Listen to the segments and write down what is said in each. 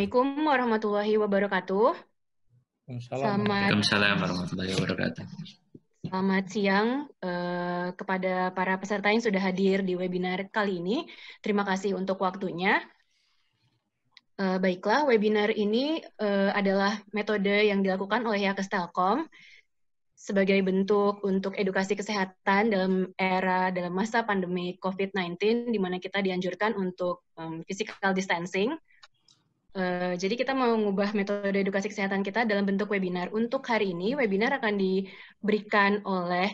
Assalamualaikum warahmatullahi wabarakatuh. Waalaikumsalam warahmatullahi wabarakatuh. Selamat siang kepada para peserta yang sudah hadir di webinar kali ini. Terima kasih untuk waktunya. Baiklah, webinar ini adalah metode yang dilakukan oleh Yakes Telkom sebagai bentuk untuk edukasi kesehatan dalam masa pandemi COVID-19, di mana kita dianjurkan untuk physical distancing. Jadi kita mau mengubah metode edukasi kesehatan kita dalam bentuk webinar. Untuk hari ini, webinar akan diberikan oleh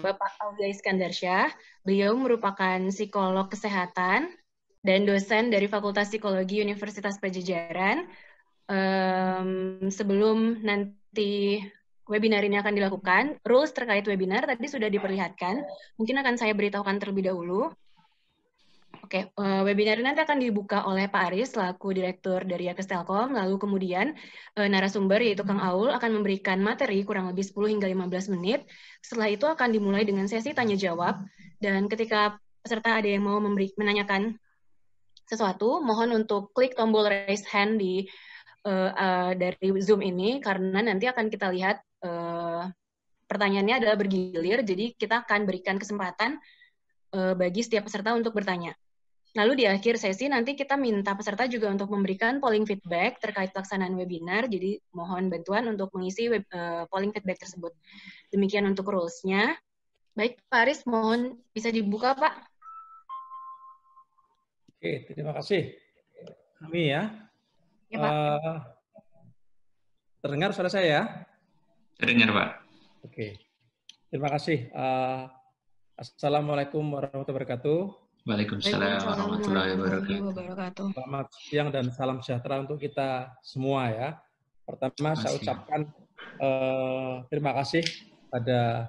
Bapak Aulia Iskandarsyah. Beliau merupakan psikolog kesehatan dan dosen dari Fakultas Psikologi Universitas Padjadjaran. Sebelum nanti webinar ini akan dilakukan, rules terkait webinar tadi sudah diperlihatkan. Mungkin akan saya beritahukan terlebih dahulu. Oke, webinar ini nanti akan dibuka oleh Pak Aris selaku Direktur dari Yakes Telkom, lalu kemudian narasumber yaitu Kang Aul akan memberikan materi kurang lebih 10 hingga 15 menit. Setelah itu akan dimulai dengan sesi tanya jawab, dan ketika peserta ada yang mau menanyakan sesuatu, mohon untuk klik tombol raise hand dari Zoom ini, karena nanti akan kita lihat pertanyaannya adalah bergilir, jadi kita akan berikan kesempatan bagi setiap peserta untuk bertanya. Lalu di akhir sesi nanti kita minta peserta juga untuk memberikan polling feedback terkait pelaksanaan webinar, jadi mohon bantuan untuk mengisi polling feedback tersebut. Demikian untuk rules-nya. Baik, Pak Aris, mohon bisa dibuka, Pak. Oke, terima kasih. Kami ya. Ya, Pak. Terdengar suara saya ya? Terdengar, Pak. Oke, terima kasih. Assalamualaikum warahmatullahi wabarakatuh. Waalaikumsalam warahmatullahi wabarakatuh. Selamat siang dan salam sejahtera untuk kita semua ya. Pertama saya ucapkan terima kasih pada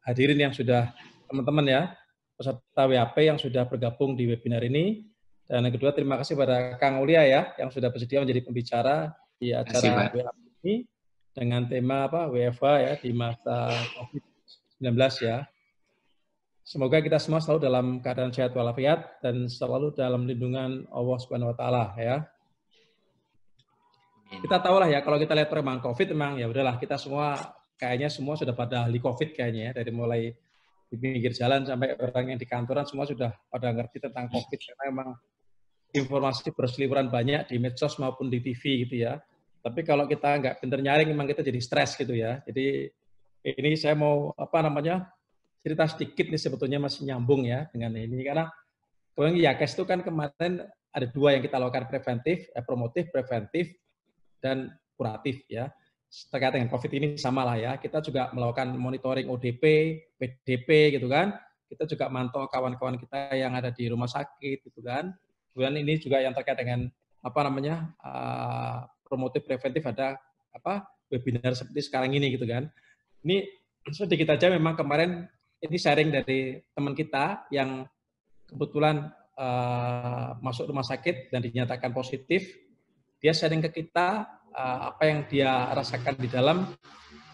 hadirin yang sudah, teman-teman ya, peserta WAP yang sudah bergabung di webinar ini. Dan yang kedua terima kasih pada Kang Aulia ya yang sudah bersedia menjadi pembicara di acara WAP ini dengan tema WFH ya di masa COVID-19 ya. Semoga kita semua selalu dalam keadaan sehat walafiat dan selalu dalam lindungan Allah Subhanahu wa taala ya. Kita tahu lah ya kalau kita lihat perkembangan Covid memang ya udahlah kita semua kayaknya semua sudah pada ahli Covid kayaknya ya, dari mulai di pinggir jalan sampai orang yang di kantoran semua sudah pada ngerti tentang Covid karena memang informasi berseliweran banyak di medsos maupun di TV gitu ya. Tapi kalau kita nggak pinter nyaring memang kita jadi stres gitu ya. Jadi ini saya mau cerita sedikit nih sebetulnya masih nyambung ya dengan ini karena kemudian Yakes itu kan kemarin ada dua yang kita lakukan preventif, promotif, preventif dan kuratif ya. Terkait dengan COVID ini sama lah ya. Kita juga melakukan monitoring ODP, PDP gitu kan. Kita juga mantau kawan-kawan kita yang ada di rumah sakit gitu kan. Kemudian ini juga yang terkait dengan promotif preventif ada webinar seperti sekarang ini gitu kan. Ini sedikit aja memang kemarin ini sharing dari teman kita yang kebetulan masuk rumah sakit dan dinyatakan positif. Dia sharing ke kita apa yang dia rasakan di dalam,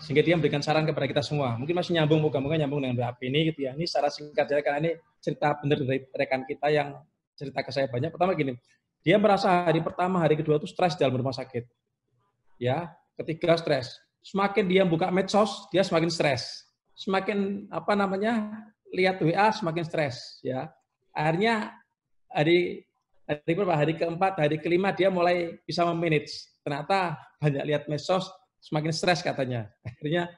sehingga dia memberikan saran kepada kita semua. Mungkin masih nyambung, moga-moga nyambung dengan WAP ini gitu ya. Ini secara singkat saja karena ini cerita benar dari rekan kita yang cerita ke saya banyak. Pertama gini, dia merasa hari pertama, hari kedua itu stres dalam rumah sakit. Ya, ketiga stres. Semakin dia buka medsos, dia semakin stres. Semakin lihat WA semakin stres ya. Akhirnya hari keempat, hari kelima dia mulai bisa memanage. Ternyata banyak lihat medsos semakin stres katanya. Akhirnya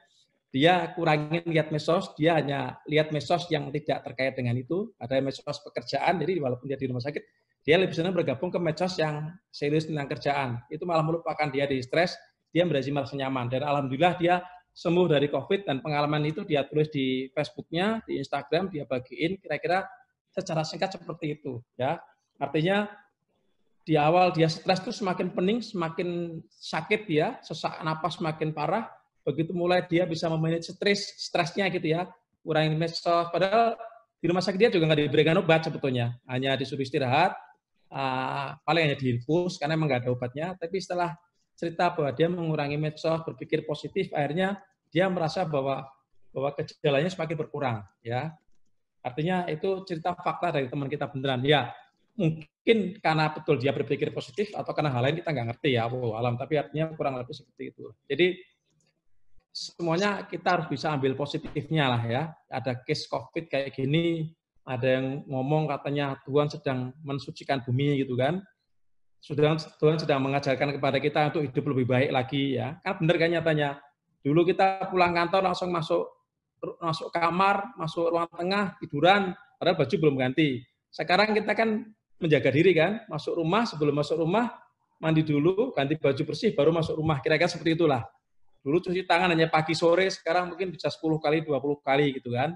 dia kurangin lihat medsos, dia hanya lihat medsos yang tidak terkait dengan itu. Ada medsos pekerjaan, jadi walaupun dia di rumah sakit, dia lebih senang bergabung ke medsos yang serius tentang kerjaan. Itu malah melupakan dia di stres, dia merasa nyaman. Dan alhamdulillah dia sembuh dari COVID dan pengalaman itu dia tulis di Facebooknya, di Instagram, dia bagiin kira-kira secara singkat seperti itu. Ya, artinya di awal dia stres itu semakin pening, semakin sakit dia, sesak napas semakin parah. Begitu mulai dia bisa memanage stresnya gitu ya, kurangin medsos. Padahal di rumah sakit dia juga nggak diberikan obat sebetulnya, hanya disuruh istirahat, paling hanya diinfus karena emang nggak ada obatnya. Tapi setelah cerita bahwa dia mengurangi medsos, berpikir positif, akhirnya dia merasa bahwa gejalanya semakin berkurang, ya. Artinya itu cerita fakta dari teman kita beneran, ya. mungkin karena betul dia berpikir positif atau karena hal lain kita nggak ngerti ya, alam. Tapi artinya kurang lebih seperti itu. Jadi semuanya kita harus bisa ambil positifnya lah ya. Ada case COVID kayak gini, ada yang ngomong katanya Tuhan sedang mensucikan bumi gitu kan. Tuhan sedang mengajarkan kepada kita untuk hidup lebih baik lagi ya. Kan benar kan nyatanya. Dulu kita pulang kantor langsung masuk kamar, masuk ruang tengah, tiduran, padahal baju belum ganti. Sekarang kita kan menjaga diri kan, masuk rumah, sebelum masuk rumah, mandi dulu, ganti baju bersih, baru masuk rumah. Kira-kira seperti itulah. Dulu cuci tangan hanya pagi sore, sekarang mungkin bisa 10 kali, 20 kali gitu kan.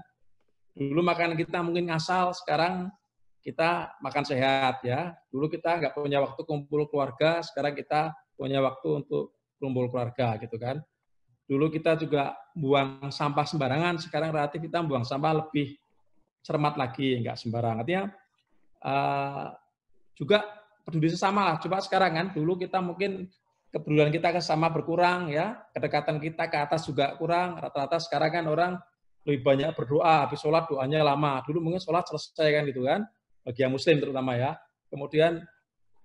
Dulu makan kita mungkin ngasal, sekarang kita makan sehat ya. Dulu kita nggak punya waktu kumpul keluarga, sekarang kita punya waktu untuk kumpul keluarga gitu kan. Dulu kita juga buang sampah sembarangan, sekarang relatif kita buang sampah lebih cermat lagi, nggak sembarangan. Artinya juga peduli sesama lah. Coba sekarang kan, dulu kita mungkin kepedulian kita ke sesama berkurang ya, kedekatan kita ke atas juga kurang. Rata-rata sekarang kan orang lebih banyak berdoa, habis sholat doanya lama. Dulu mungkin sholat selesai kan gitu kan, bagi yang muslim terutama ya. Kemudian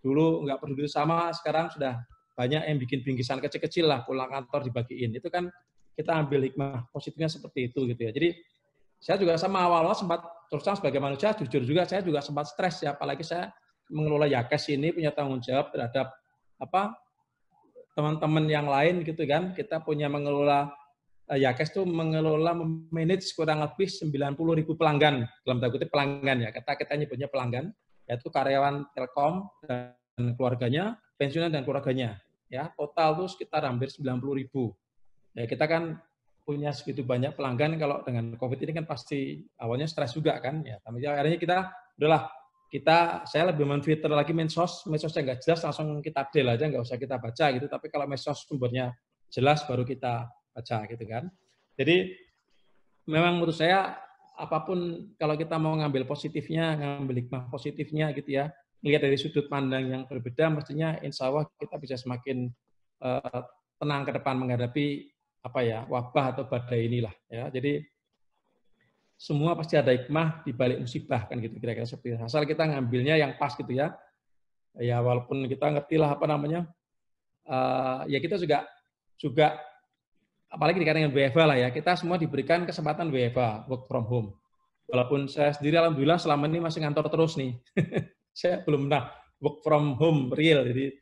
dulu nggak peduli sama, sekarang sudah banyak yang bikin bingkisan kecil-kecil lah, pulang kantor dibagiin. Itu kan kita ambil hikmah positifnya seperti itu gitu ya. Jadi saya juga sama awal-awal sempat, terus terang sebagai manusia, jujur juga saya juga sempat stres ya, apalagi saya mengelola Yakes ini punya tanggung jawab terhadap teman-teman yang lain gitu kan. Kita punya mengelola Yakes itu mengelola manage kurang lebih 90.000 pelanggan, dalam tanda kutip pelanggan ya, kita nyebutnya pelanggan, yaitu karyawan Telkom dan keluarganya, pensiunan dan keluarganya. Ya, total itu sekitar hampir 90.000. Ya, kita kan punya segitu banyak pelanggan, kalau dengan COVID ini kan pasti awalnya stres juga kan ya. Tapi akhirnya saya lebih menfilter lagi medsos yang nggak jelas langsung kita update aja, nggak usah kita baca gitu. Tapi kalau medsos sumbernya jelas baru kita baca gitu kan. Jadi memang menurut saya apapun kalau kita mau ngambil positifnya, ngambil hikmah positifnya gitu ya, lihat dari sudut pandang yang berbeda, mestinya insya Allah kita bisa semakin tenang ke depan menghadapi wabah atau badai inilah ya. Jadi semua pasti ada hikmah di balik musibah kan gitu, kira-kira seperti itu. Asal kita ngambilnya yang pas gitu ya. Ya walaupun kita ngerti lah ya kita juga apalagi dikatakan dengan WFH lah ya, kita semua diberikan kesempatan WFH, work from home. Walaupun saya sendiri alhamdulillah selama ini masih ngantor terus nih. Saya belum pernah work from home real, jadi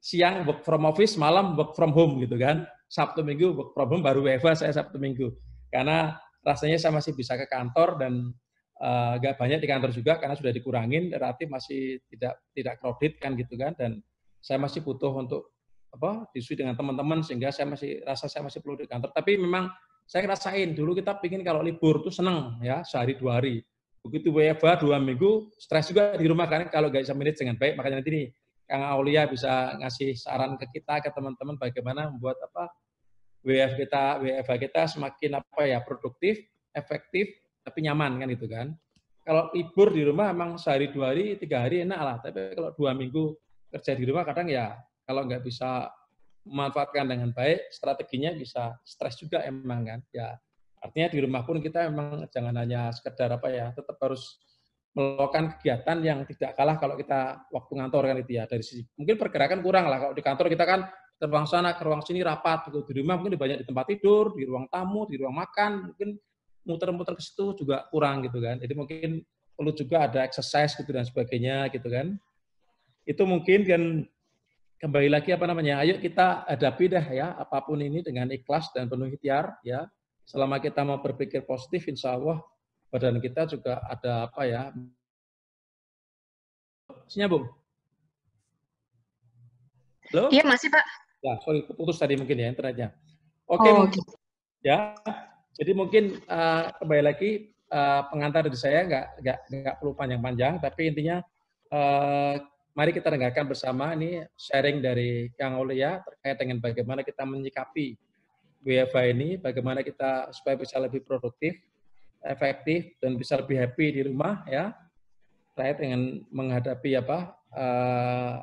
siang work from office, malam work from home gitu kan. Sabtu Minggu work from home, baru WFH saya Sabtu Minggu. Karena rasanya saya masih bisa ke kantor dan nggak banyak di kantor juga karena sudah dikurangin, relatif masih tidak crowded kan gitu kan, dan saya masih butuh untuk diskusi dengan teman-teman sehingga saya masih perlu di kantor. Tapi memang saya ngerasain dulu kita pingin kalau libur tuh seneng ya, sehari 2 hari. Begitu WFH 2 minggu, stres juga di rumah kan kalau nggak bisa manage dengan baik. Makanya nanti nih Kang Aulia bisa ngasih saran ke kita, ke teman-teman bagaimana membuat WFH kita semakin produktif, efektif, tapi nyaman kan gitu kan. Kalau libur di rumah emang sehari 2 hari, 3 hari enak lah. Tapi kalau 2 minggu kerja di rumah kadang ya kalau nggak bisa memanfaatkan dengan baik, strateginya bisa stres juga emang kan. Ya artinya di rumah pun kita emang jangan hanya sekedar tetap harus melakukan kegiatan yang tidak kalah kalau kita waktu ngantor kan itu ya. Dari sisi mungkin pergerakan kurang lah, kalau di kantor kita kan ke ruang sana, ke ruang sini rapat, di rumah mungkin banyak di tempat tidur, di ruang tamu, di ruang makan, mungkin muter-muter ke situ juga kurang gitu kan. Jadi mungkin perlu juga ada exercise gitu dan sebagainya gitu kan. Itu mungkin kan kembali lagi ayo kita hadapi dah ya apapun ini dengan ikhlas dan penuh ikhtiar ya. Selama kita mau berpikir positif, insya Allah badan kita juga ada Nyambung? Halo? Iya masih Pak. Ya, sorry putus tadi mungkin ya internetnya. Oke, ya. Jadi mungkin kembali lagi pengantar dari saya nggak perlu panjang-panjang, tapi intinya mari kita dengarkan bersama ini sharing dari Kang Aulia terkait dengan bagaimana kita menyikapi WFH ini, bagaimana kita supaya bisa lebih produktif, efektif, dan bisa lebih happy di rumah ya, terkait dengan menghadapi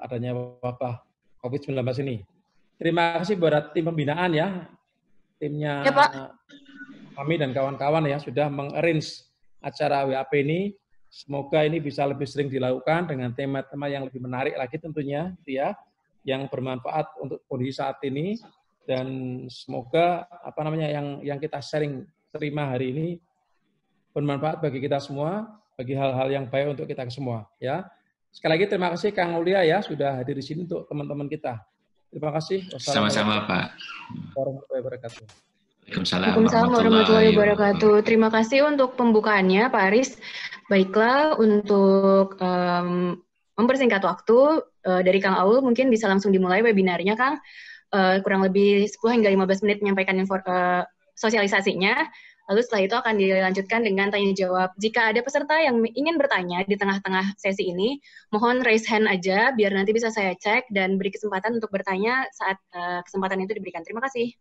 adanya wabah COVID-19 ini. Terima kasih buat tim pembinaan ya, timnya ya, Pak. Kami dan kawan-kawan ya sudah meng-arrange acara WAP ini. Semoga ini bisa lebih sering dilakukan dengan tema-tema yang lebih menarik lagi tentunya, gitu ya, yang bermanfaat untuk kondisi saat ini, dan semoga yang kita sharing terima hari ini bermanfaat bagi kita semua, bagi hal-hal yang baik untuk kita semua. Ya, sekali lagi terima kasih Kang Aulia ya sudah hadir di sini untuk teman-teman kita. Terima kasih. Sama-sama, Pak. Warahmatullahi wabarakatuh. Waalaikumsalam warahmatullahi wabarakatuh. Terima kasih untuk pembukaannya, Pak Aris. Baiklah, untuk mempersingkat waktu, dari Kang Aul mungkin bisa langsung dimulai webinarnya, Kang. Kurang lebih 10 hingga 15 menit menyampaikan sosialisasinya. Lalu setelah itu akan dilanjutkan dengan tanya jawab. Jika ada peserta yang ingin bertanya di tengah-tengah sesi ini, mohon raise hand aja biar nanti bisa saya cek dan beri kesempatan untuk bertanya saat kesempatan itu diberikan. Terima kasih.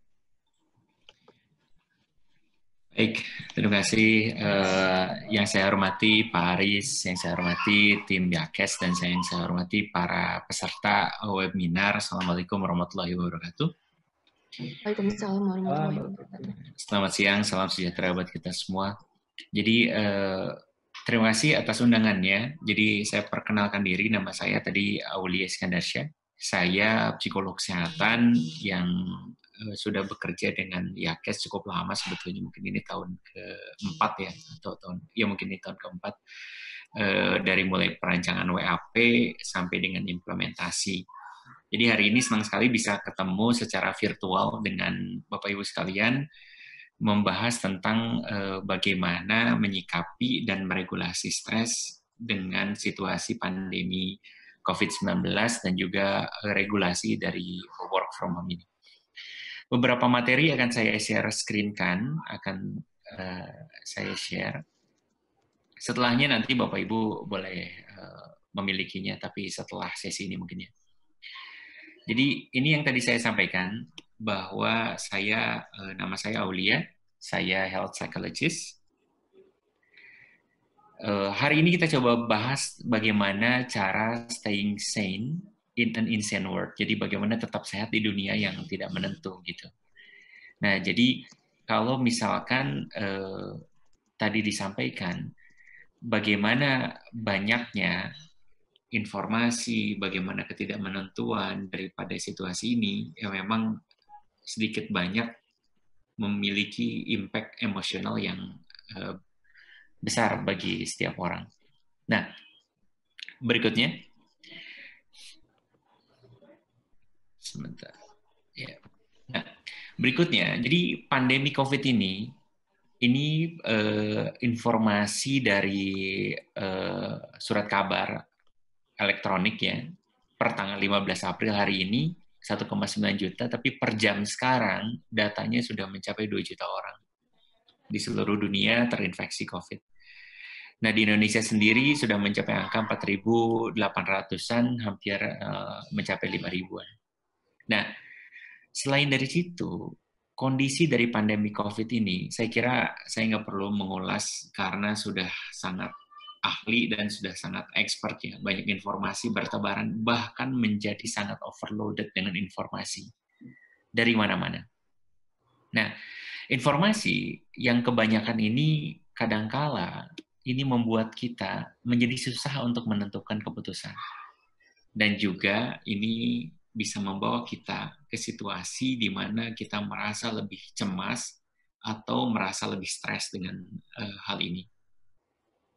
Baik, terima kasih yang saya hormati Pak Aris, yang saya hormati tim Yakes, dan yang saya hormati para peserta webinar. Assalamualaikum warahmatullahi wabarakatuh. Waalaikumsalam warahmatullahi wabarakatuh. Selamat siang, salam sejahtera buat kita semua. Jadi terima kasih atas undangannya. Jadi saya perkenalkan diri, nama saya tadi Aulia Iskandarsyah. Saya psikolog kesehatan yang sudah bekerja dengan Yakes cukup lama sebetulnya, mungkin ini tahun keempat ya, atau mungkin ini tahun keempat, dari mulai perancangan WAP sampai dengan implementasi. Jadi hari ini senang sekali bisa ketemu secara virtual dengan Bapak Ibu sekalian, membahas tentang bagaimana menyikapi dan meregulasi stres dengan situasi pandemi COVID-19 dan juga regulasi dari work from home ini. Beberapa materi akan saya screen-kan, akan saya share. Setelahnya nanti Bapak Ibu boleh memilikinya, tapi setelah sesi ini mungkin ya. Jadi ini yang tadi saya sampaikan, bahwa nama saya Aulia, saya health psychologist. Hari ini kita coba bahas bagaimana cara staying sane in an insane world. Jadi bagaimana tetap sehat di dunia yang tidak menentu gitu. Nah, jadi kalau misalkan tadi disampaikan bagaimana banyaknya informasi, bagaimana ketidakmenentuan daripada situasi ini, yang memang sedikit banyak memiliki impact emosional yang besar bagi setiap orang. Nah, berikutnya. Sebentar. Ya. Nah, berikutnya, jadi pandemi COVID ini informasi dari surat kabar elektronik ya, per tanggal 15 April hari ini 1,9 juta, tapi per jam sekarang datanya sudah mencapai 2 juta orang di seluruh dunia terinfeksi COVID. Nah, di Indonesia sendiri sudah mencapai angka 4.800-an, hampir mencapai 5.000-an. Nah, selain dari situ, kondisi dari pandemi COVID ini, saya kira saya nggak perlu mengulas karena sudah sangat ahli dan sudah sangat expert ya. Banyak informasi bertebaran, bahkan menjadi sangat overloaded dengan informasi dari mana-mana. Nah, informasi yang kebanyakan ini kadangkala ini membuat kita menjadi susah untuk menentukan keputusan. Dan juga ini bisa membawa kita ke situasi di mana kita merasa lebih cemas atau merasa lebih stres dengan hal ini.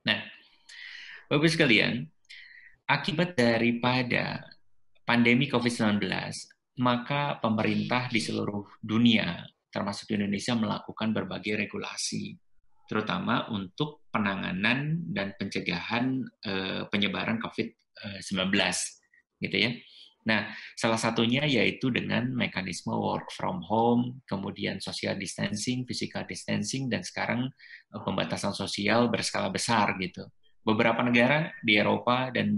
Nah, Bapak sekalian, akibat daripada pandemi COVID-19, maka pemerintah di seluruh dunia, termasuk di Indonesia, melakukan berbagai regulasi, terutama untuk penanganan dan pencegahan penyebaran COVID-19, gitu ya. Nah, salah satunya yaitu dengan mekanisme work from home, kemudian social distancing, physical distancing, dan sekarang pembatasan sosial berskala besar gitu. Beberapa negara di Eropa dan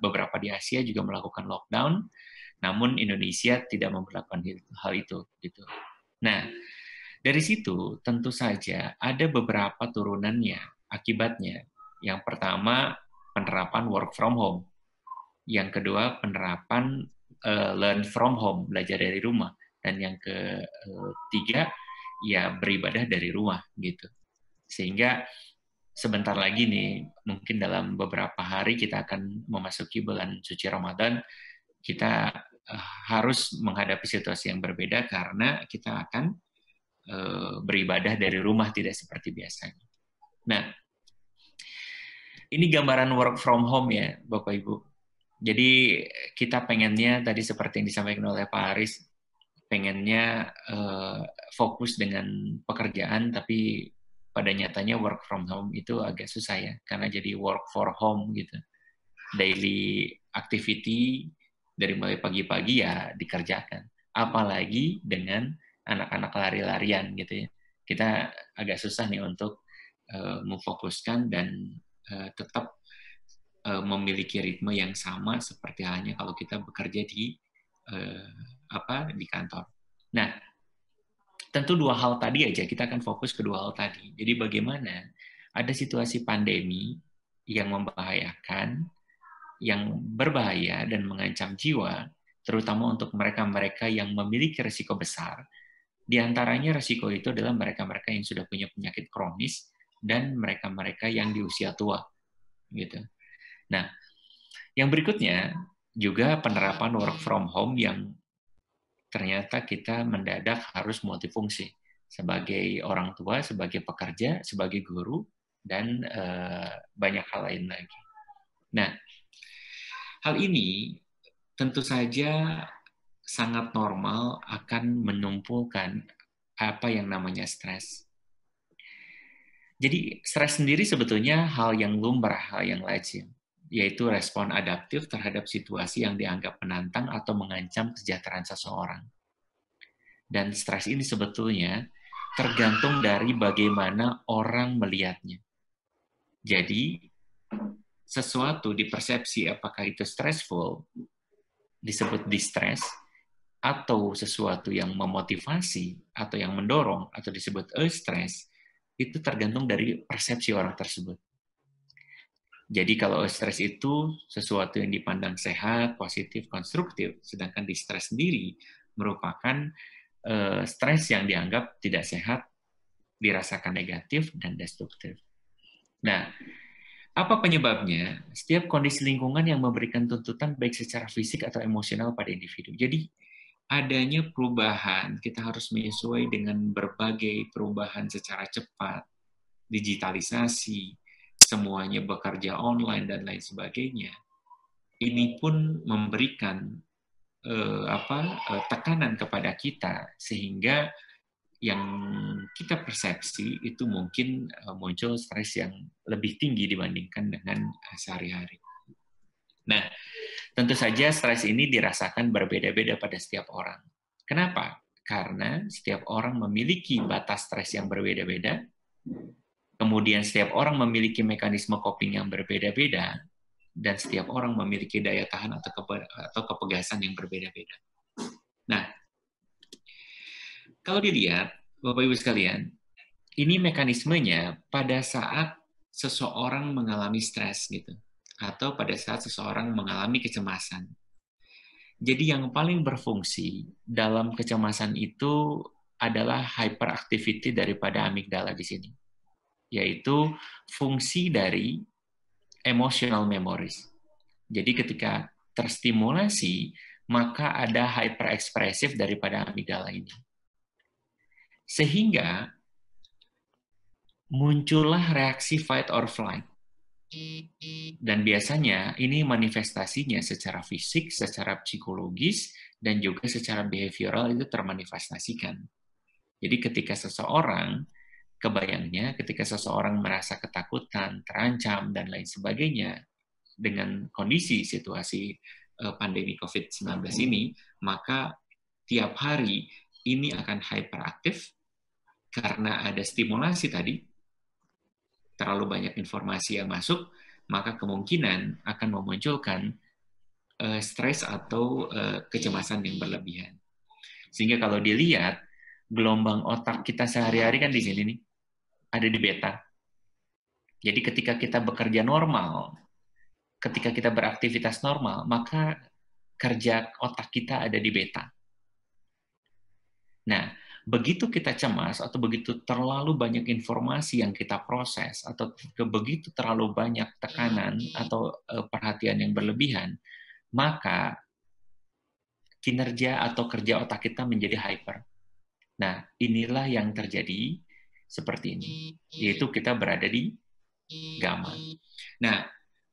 beberapa di Asia juga melakukan lockdown, namun Indonesia tidak memperlakukan hal itu gitu. Nah, dari situ tentu saja ada beberapa turunannya, akibatnya. Yang pertama, penerapan work from home. Yang kedua, penerapan learn from home, belajar dari rumah. Dan yang ketiga, ya beribadah dari rumah gitu. Sehingga sebentar lagi nih, mungkin dalam beberapa hari kita akan memasuki bulan suci Ramadan, kita harus menghadapi situasi yang berbeda karena kita akan beribadah dari rumah, tidak seperti biasanya. Nah, ini gambaran work from home ya, Bapak Ibu. Jadi kita pengennya, tadi seperti yang disampaikan oleh Pak Aris, pengennya fokus dengan pekerjaan, tapi pada nyatanya work from home itu agak susah ya, karena jadi work for home gitu. Daily activity dari mulai pagi-pagi ya dikerjakan. Apalagi dengan anak-anak lari-larian gitu ya. Kita agak susah nih untuk memfokuskan dan tetap memiliki ritme yang sama seperti halnya kalau kita bekerja di kantor. Nah, tentu dua hal tadi aja, kita akan fokus ke dua hal tadi. Jadi bagaimana ada situasi pandemi yang membahayakan, yang berbahaya dan mengancam jiwa, terutama untuk mereka-mereka yang memiliki risiko besar. Di antaranya risiko itu adalah mereka-mereka yang sudah punya penyakit kronis dan mereka-mereka yang di usia tua. Gitu. Nah, yang berikutnya juga penerapan work from home yang ternyata kita mendadak harus multifungsi sebagai orang tua, sebagai pekerja, sebagai guru, dan banyak hal lain lagi. Nah, hal ini tentu saja sangat normal akan menumpukan apa yang namanya stres. Jadi stres sendiri sebetulnya hal yang lumrah, hal yang lazim, yaitu respon adaptif terhadap situasi yang dianggap menantang atau mengancam kesejahteraan seseorang. Dan stres ini sebetulnya tergantung dari bagaimana orang melihatnya. Jadi, sesuatu dipersepsi apakah itu stressful, disebut distress, atau sesuatu yang memotivasi, atau yang mendorong, atau disebut eustress, itu tergantung dari persepsi orang tersebut. Jadi kalau stres itu sesuatu yang dipandang sehat, positif, konstruktif, sedangkan distress sendiri merupakan stres yang dianggap tidak sehat, dirasakan negatif, dan destruktif. Nah, apa penyebabnya? Setiap kondisi lingkungan yang memberikan tuntutan baik secara fisik atau emosional pada individu. Jadi, adanya perubahan, kita harus menyesuaikan dengan berbagai perubahan secara cepat, digitalisasi, semuanya bekerja online, dan lain sebagainya. Ini pun memberikan tekanan kepada kita, sehingga yang kita persepsi itu mungkin muncul stres yang lebih tinggi dibandingkan dengan sehari-hari. Nah, tentu saja stres ini dirasakan berbeda-beda pada setiap orang. Kenapa? Karena setiap orang memiliki batas stres yang berbeda-beda, kemudian setiap orang memiliki mekanisme coping yang berbeda-beda, dan setiap orang memiliki daya tahan atau kepegasan yang berbeda-beda. Nah, kalau dilihat, Bapak Ibu sekalian, ini mekanismenya pada saat seseorang mengalami stres gitu, atau pada saat seseorang mengalami kecemasan. Jadi yang paling berfungsi dalam kecemasan itu adalah hyperactivity daripada amigdala di sini, yaitu fungsi dari emotional memories. Jadi ketika terstimulasi, maka ada hyperekspresif daripada amigdala ini. Sehingga muncullah reaksi fight or flight. Dan biasanya ini manifestasinya secara fisik, secara psikologis, dan juga secara behavioral itu termanifestasikan. Jadi ketika seseorang, kebayangnya ketika seseorang merasa ketakutan, terancam, dan lain sebagainya, dengan kondisi situasi pandemi COVID-19 ini, maka tiap hari ini akan hyperaktif karena ada stimulasi tadi, terlalu banyak informasi yang masuk, maka kemungkinan akan memunculkan stres atau kecemasan yang berlebihan. Sehingga kalau dilihat, gelombang otak kita sehari-hari kan di sini nih, ada di beta. Jadi ketika kita bekerja normal, ketika kita beraktivitas normal, maka kerja otak kita ada di beta. Nah, Begitu kita cemas atau begitu terlalu banyak informasi yang kita proses atau begitu terlalu banyak tekanan atau perhatian yang berlebihan, maka kinerja atau kerja otak kita menjadi hyper. Nah, inilah yang terjadi seperti ini, yaitu kita berada di gamma. Nah,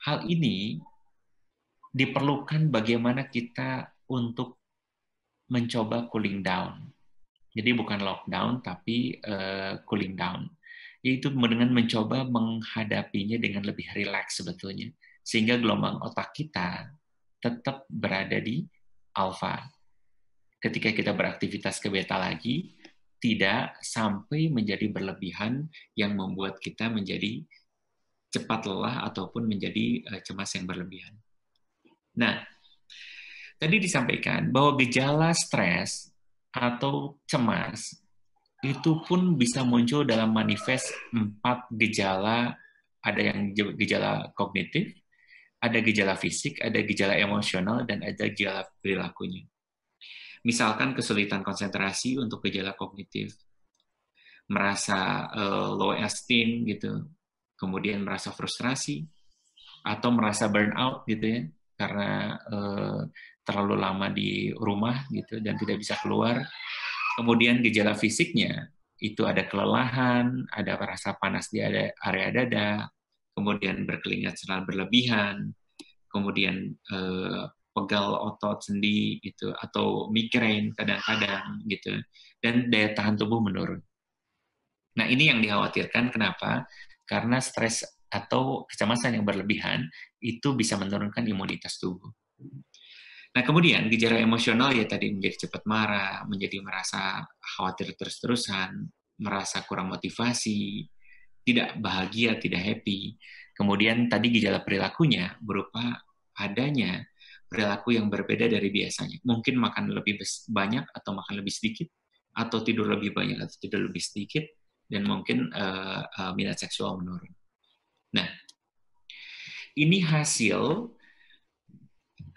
hal ini diperlukan bagaimana kita untuk mencoba cooling down. Jadi bukan lockdown, tapi cooling down. Yaitu dengan mencoba menghadapinya dengan lebih rileks sebetulnya. Sehingga gelombang otak kita tetap berada di alfa. Ketika kita beraktivitas ke beta lagi, tidak sampai menjadi berlebihan yang membuat kita menjadi cepat lelah ataupun menjadi cemas yang berlebihan. Nah, tadi disampaikan bahwa gejala stres atau cemas itu pun bisa muncul dalam manifest 4 gejala. Ada yang gejala kognitif, ada gejala fisik, ada gejala emosional, dan ada gejala perilakunya. Misalkan kesulitan konsentrasi untuk gejala kognitif, merasa low esteem gitu, kemudian merasa frustrasi atau merasa burnout gitu ya, karena terlalu lama di rumah gitu dan tidak bisa keluar. Kemudian gejala fisiknya itu ada kelelahan, ada rasa panas di area dada, kemudian berkeringat secara berlebihan, kemudian pegal otot sendi gitu, atau migrain kadang-kadang gitu, dan daya tahan tubuh menurun. Nah, ini yang dikhawatirkan. Kenapa? Karena stres atau kecemasan yang berlebihan itu bisa menurunkan imunitas tubuh. Nah, kemudian gejala emosional ya tadi menjadi cepat marah, menjadi merasa khawatir terus-terusan, merasa kurang motivasi, tidak bahagia, tidak happy. Kemudian tadi gejala perilakunya berupa adanya perilaku yang berbeda dari biasanya. Mungkin makan lebih banyak atau makan lebih sedikit, atau tidur lebih banyak atau tidur lebih sedikit, dan mungkin minat seksual menurun. Nah, ini hasil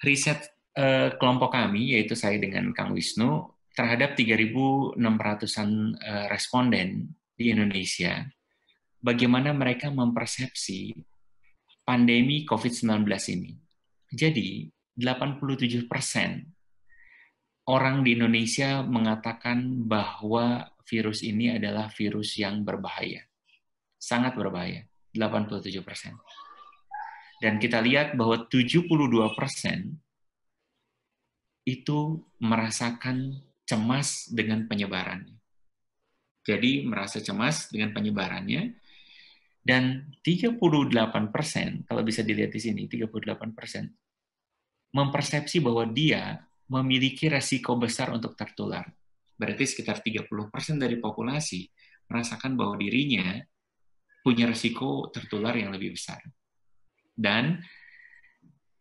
riset kelompok kami, yaitu saya dengan Kang Wisnu, terhadap 3.600-an responden di Indonesia, bagaimana mereka mempersepsi pandemi COVID-19 ini. Jadi, 87% orang di Indonesia mengatakan bahwa virus ini adalah virus yang berbahaya. Sangat berbahaya, 87%. Dan kita lihat bahwa 72% itu merasakan cemas dengan penyebarannya. Jadi merasa cemas dengan penyebarannya, dan 38%, kalau bisa dilihat di sini, 38% mempersepsi bahwa dia memiliki resiko besar untuk tertular. Berarti sekitar 30% dari populasi merasakan bahwa dirinya punya resiko tertular yang lebih besar. Dan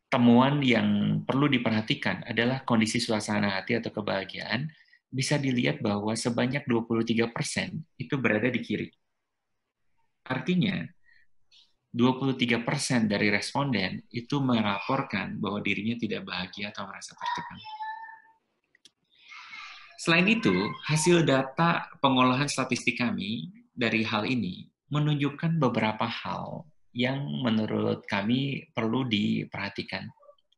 temuan yang perlu diperhatikan adalah kondisi suasana hati atau kebahagiaan. Bisa dilihat bahwa sebanyak 23% itu berada di kiri. Artinya, 23% dari responden itu melaporkan bahwa dirinya tidak bahagia atau merasa tertekan. Selain itu, hasil data pengolahan statistik kami dari hal ini menunjukkan beberapa hal yang menurut kami perlu diperhatikan.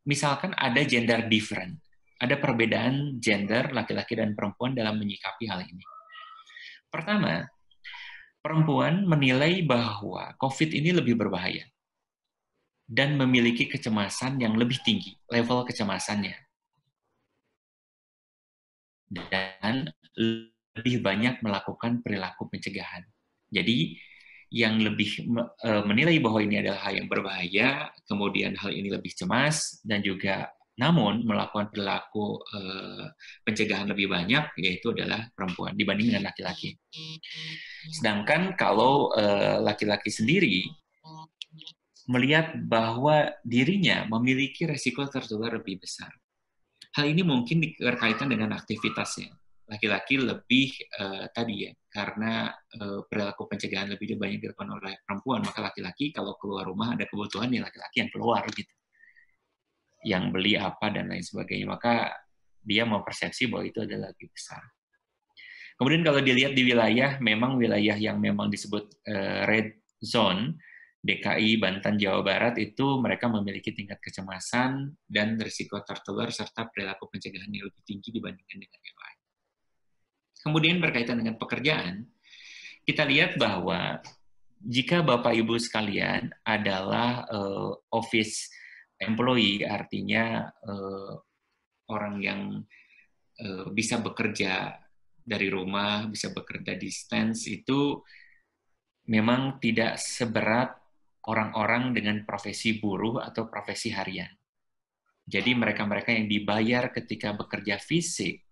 Misalkan ada gender different, ada perbedaan gender laki-laki dan perempuan dalam menyikapi hal ini. Pertama, perempuan menilai bahwa COVID ini lebih berbahaya dan memiliki kecemasan yang lebih tinggi, level kecemasannya. Dan lebih banyak melakukan perilaku pencegahan. Jadi, yang lebih menilai bahwa ini adalah hal yang berbahaya, kemudian hal ini lebih cemas, dan juga namun melakukan perilaku pencegahan lebih banyak, yaitu adalah perempuan dibanding dengan laki-laki. Sedangkan kalau laki-laki sendiri melihat bahwa dirinya memiliki resiko tertular lebih besar. Hal ini mungkin berkaitan dengan aktivitasnya. Laki-laki lebih tadi ya, karena perilaku pencegahan lebih banyak dilakukan oleh perempuan, maka laki-laki kalau keluar rumah ada kebutuhan ya laki-laki yang keluar gitu, yang beli apa dan lain sebagainya, maka dia mempersepsi bahwa itu adalah lebih besar. Kemudian kalau dilihat di wilayah, memang wilayah yang memang disebut red zone, DKI, Banten, Jawa Barat, itu mereka memiliki tingkat kecemasan dan risiko tertular serta perilaku pencegahan yang lebih tinggi dibandingkan dengan yang lain. Kemudian berkaitan dengan pekerjaan, kita lihat bahwa jika Bapak Ibu sekalian adalah office employee, artinya orang yang bisa bekerja dari rumah, bisa bekerja distance, itu memang tidak seberat orang-orang dengan profesi buruh atau profesi harian. Jadi mereka-mereka yang dibayar ketika bekerja fisik,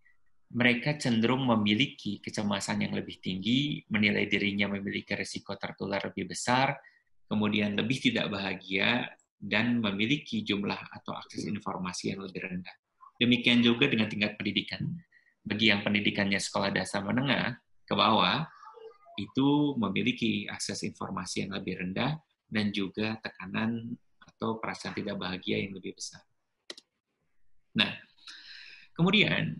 mereka cenderung memiliki kecemasan yang lebih tinggi, menilai dirinya memiliki risiko tertular lebih besar, kemudian lebih tidak bahagia, dan memiliki jumlah atau akses informasi yang lebih rendah. Demikian juga dengan tingkat pendidikan. Bagi yang pendidikannya sekolah dasar menengah ke bawah, itu memiliki akses informasi yang lebih rendah dan juga tekanan atau perasaan tidak bahagia yang lebih besar. Nah, kemudian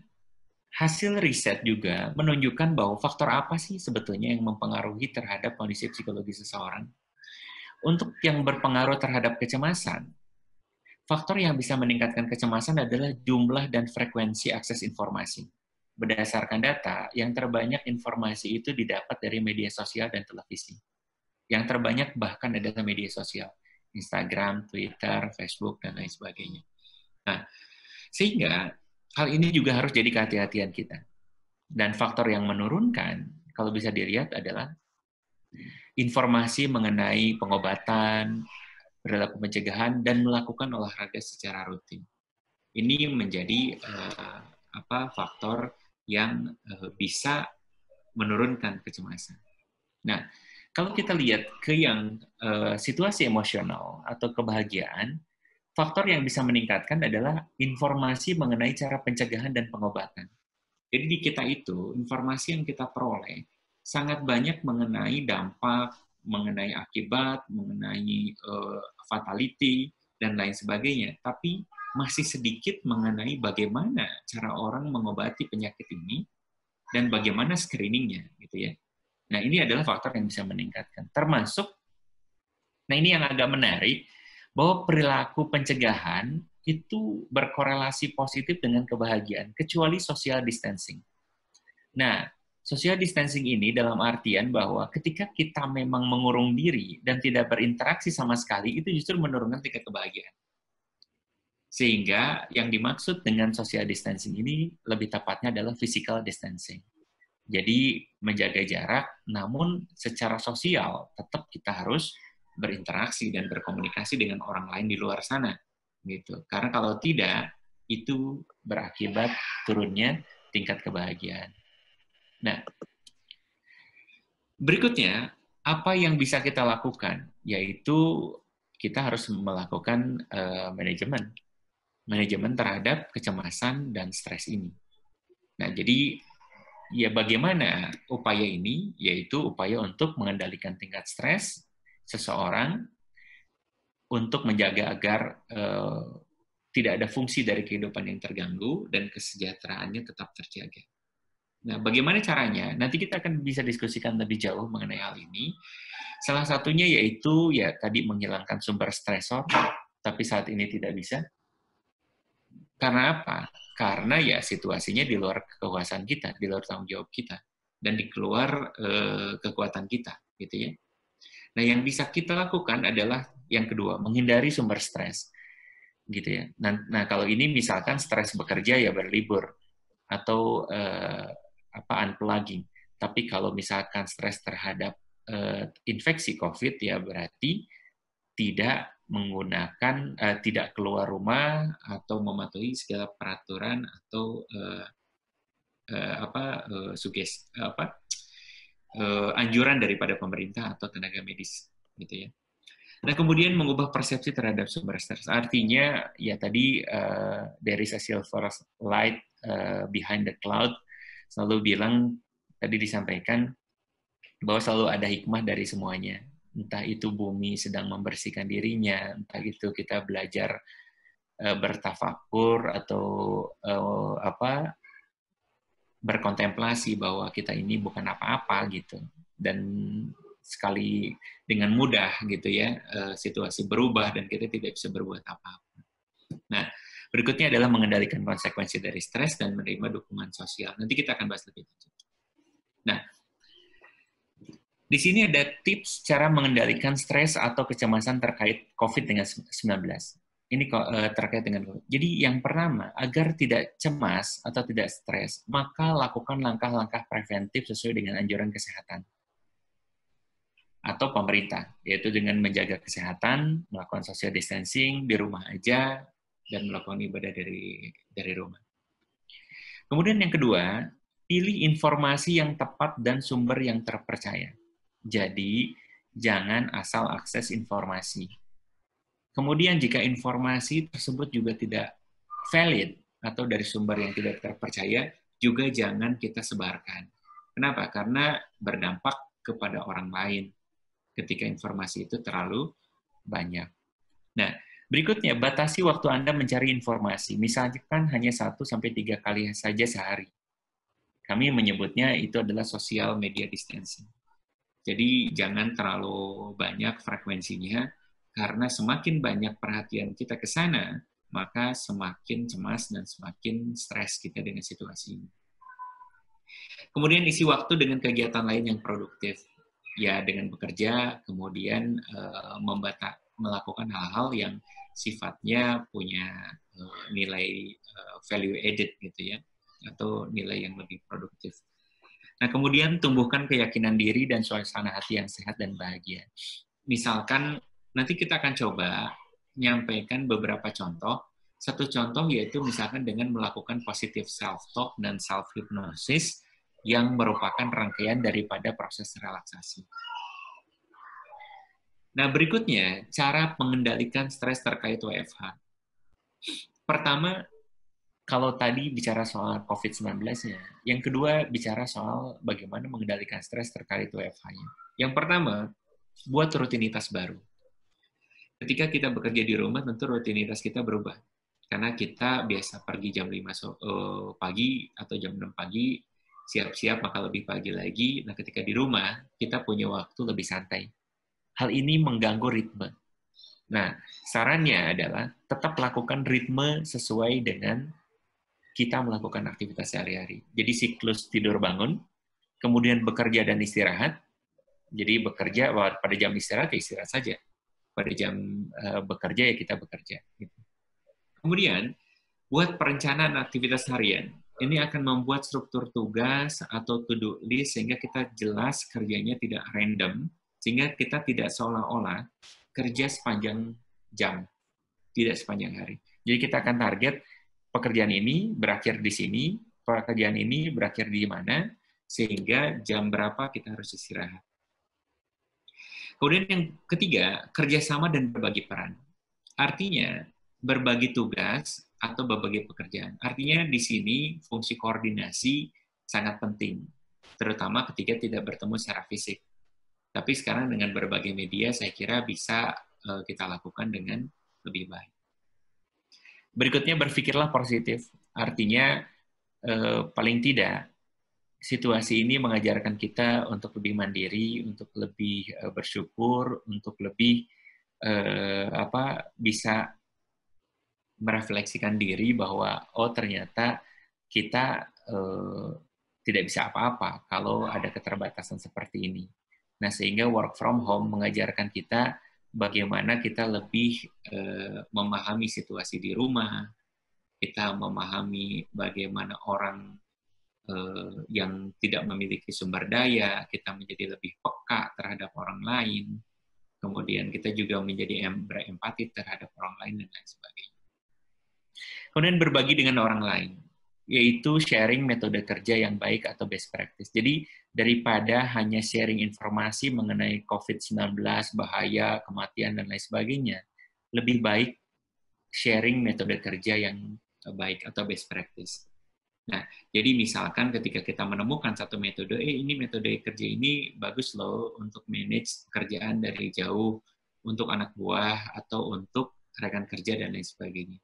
hasil riset juga menunjukkan bahwa faktor apa sih sebetulnya yang mempengaruhi terhadap kondisi psikologi seseorang. Untuk yang berpengaruh terhadap kecemasan, faktor yang bisa meningkatkan kecemasan adalah jumlah dan frekuensi akses informasi. Berdasarkan data, yang terbanyak informasi itu didapat dari media sosial dan televisi. Yang terbanyak bahkan adalah media sosial, Instagram, Twitter, Facebook, dan lain sebagainya. Nah, sehingga hal ini juga harus jadi kehati-hatian kita. Dan faktor yang menurunkan, kalau bisa dilihat adalah informasi mengenai pengobatan, perilaku pencegahan, dan melakukan olahraga secara rutin. Ini menjadi faktor yang bisa menurunkan kecemasan. Nah, kalau kita lihat ke yang situasi emosional atau kebahagiaan, faktor yang bisa meningkatkan adalah informasi mengenai cara pencegahan dan pengobatan. Jadi di kita itu, informasi yang kita peroleh sangat banyak mengenai dampak, mengenai akibat, mengenai fatality, dan lain sebagainya. Tapi masih sedikit mengenai bagaimana cara orang mengobati penyakit ini dan bagaimana screeningnya, gitu ya. Nah, ini adalah faktor yang bisa meningkatkan. Termasuk, nah ini yang agak menarik, bahwa perilaku pencegahan itu berkorelasi positif dengan kebahagiaan, kecuali social distancing. Nah, social distancing ini dalam artian bahwa ketika kita memang mengurung diri dan tidak berinteraksi sama sekali, itu justru menurunkan tingkat kebahagiaan. Sehingga yang dimaksud dengan social distancing ini lebih tepatnya adalah physical distancing. Jadi menjaga jarak, namun secara sosial tetap kita harus berinteraksi dan berkomunikasi dengan orang lain di luar sana, gitu. Karena kalau tidak, itu berakibat turunnya tingkat kebahagiaan. Nah, berikutnya apa yang bisa kita lakukan, yaitu kita harus melakukan manajemen terhadap kecemasan dan stres ini. Nah, jadi ya bagaimana upaya ini, yaitu upaya untuk mengendalikan tingkat stres seseorang untuk menjaga agar tidak ada fungsi dari kehidupan yang terganggu dan kesejahteraannya tetap terjaga. Nah, bagaimana caranya? Nanti kita akan bisa diskusikan lebih jauh mengenai hal ini. Salah satunya yaitu ya tadi menghilangkan sumber stresor, tapi saat ini tidak bisa. Karena apa? Karena ya situasinya di luar kekuasaan kita, di luar tanggung jawab kita, dan di luar kekuatan kita, gitu ya. Nah, yang bisa kita lakukan adalah yang kedua, menghindari sumber stres, gitu ya. Nah, kalau ini misalkan stres bekerja ya berlibur atau unplugging. Tapi kalau misalkan stres terhadap infeksi COVID ya berarti tidak menggunakan tidak keluar rumah atau mematuhi segala peraturan atau anjuran daripada pemerintah atau tenaga medis, gitu ya. Nah, kemudian mengubah persepsi terhadap sumber stres. Artinya ya tadi there is a silver light behind the cloud. Selalu bilang tadi disampaikan bahwa selalu ada hikmah dari semuanya. Entah itu bumi sedang membersihkan dirinya, entah itu kita belajar bertafakur atau berkontemplasi bahwa kita ini bukan apa-apa gitu, dan sekali dengan mudah gitu ya situasi berubah dan kita tidak bisa berbuat apa-apa. Nah, berikutnya adalah mengendalikan konsekuensi dari stres dan menerima dukungan sosial. Nanti kita akan bahas lebih lanjut. Nah, di sini ada tips cara mengendalikan stres atau kecemasan terkait COVID-19. Ini terkait dengan COVID. Jadi yang pertama, agar tidak cemas atau tidak stres, maka lakukan langkah-langkah preventif sesuai dengan anjuran kesehatan atau pemerintah, yaitu dengan menjaga kesehatan, melakukan social distancing di rumah aja, dan melakukan ibadah dari rumah. Kemudian yang kedua, pilih informasi yang tepat dan sumber yang terpercaya. Jadi, jangan asal akses informasi. Kemudian jika informasi tersebut juga tidak valid atau dari sumber yang tidak terpercaya, juga jangan kita sebarkan. Kenapa? Karena berdampak kepada orang lain ketika informasi itu terlalu banyak. Nah, berikutnya, batasi waktu Anda mencari informasi. Misalkan hanya 1-3 kali saja sehari. Kami menyebutnya itu adalah social media distancing. Jadi jangan terlalu banyak frekuensinya, karena semakin banyak perhatian kita ke sana, maka semakin cemas dan semakin stres kita dengan situasi ini. Kemudian isi waktu dengan kegiatan lain yang produktif. Ya, dengan bekerja, kemudian melakukan hal-hal yang sifatnya punya nilai value added gitu ya, atau nilai yang lebih produktif. Nah, kemudian tumbuhkan keyakinan diri dan suasana hati yang sehat dan bahagia. Misalkan, nanti kita akan coba menyampaikan beberapa contoh. Satu contoh yaitu misalkan dengan melakukan positive self-talk dan self-hypnosis yang merupakan rangkaian daripada proses relaksasi. Nah, berikutnya, cara mengendalikan stres terkait WFH. Pertama, kalau tadi bicara soal COVID-19-nya, yang kedua bicara soal bagaimana mengendalikan stres terkait WFH-nya. Yang pertama, buat rutinitas baru. Ketika kita bekerja di rumah, tentu rutinitas kita berubah. Karena kita biasa pergi jam 5 pagi atau jam 6 pagi, siap-siap maka lebih pagi lagi. Nah, ketika di rumah, kita punya waktu lebih santai. Hal ini mengganggu ritme. Nah, sarannya adalah tetap lakukan ritme sesuai dengan kita melakukan aktivitas sehari-hari. Jadi siklus tidur bangun, kemudian bekerja dan istirahat. Jadi bekerja pada jam istirahat, ya istirahat saja. Pada jam bekerja, ya kita bekerja. Gitu. Kemudian, buat perencanaan aktivitas harian. Ini akan membuat struktur tugas atau to-do list sehingga kita jelas kerjanya tidak random, sehingga kita tidak seolah-olah kerja sepanjang jam, tidak sepanjang hari. Jadi kita akan target pekerjaan ini berakhir di sini, pekerjaan ini berakhir di mana, sehingga jam berapa kita harus istirahat. Kemudian yang ketiga, kerjasama dan berbagi peran. Artinya, berbagi tugas atau berbagi pekerjaan. Artinya di sini fungsi koordinasi sangat penting, terutama ketika tidak bertemu secara fisik. Tapi sekarang dengan berbagai media, saya kira bisa kita lakukan dengan lebih baik. Berikutnya, berpikirlah positif. Artinya, paling tidak, situasi ini mengajarkan kita untuk lebih mandiri, untuk lebih bersyukur, untuk lebih bisa merefleksikan diri bahwa, oh ternyata kita tidak bisa apa-apa kalau ada keterbatasan seperti ini. Nah, sehingga work from home mengajarkan kita bagaimana kita lebih memahami situasi di rumah, kita memahami bagaimana orang yang tidak memiliki sumber daya, kita menjadi lebih peka terhadap orang lain, kemudian kita juga menjadi berempati terhadap orang lain, dan lain sebagainya. Kemudian berbagi dengan orang lain, yaitu sharing metode kerja yang baik atau best practice. Jadi, daripada hanya sharing informasi mengenai COVID-19, bahaya, kematian, dan lain sebagainya, lebih baik sharing metode kerja yang baik atau best practice. Nah, jadi misalkan ketika kita menemukan satu metode, ini metode kerja ini bagus loh untuk manage kerjaan dari jauh, untuk anak buah, atau untuk rekan kerja, dan lain sebagainya.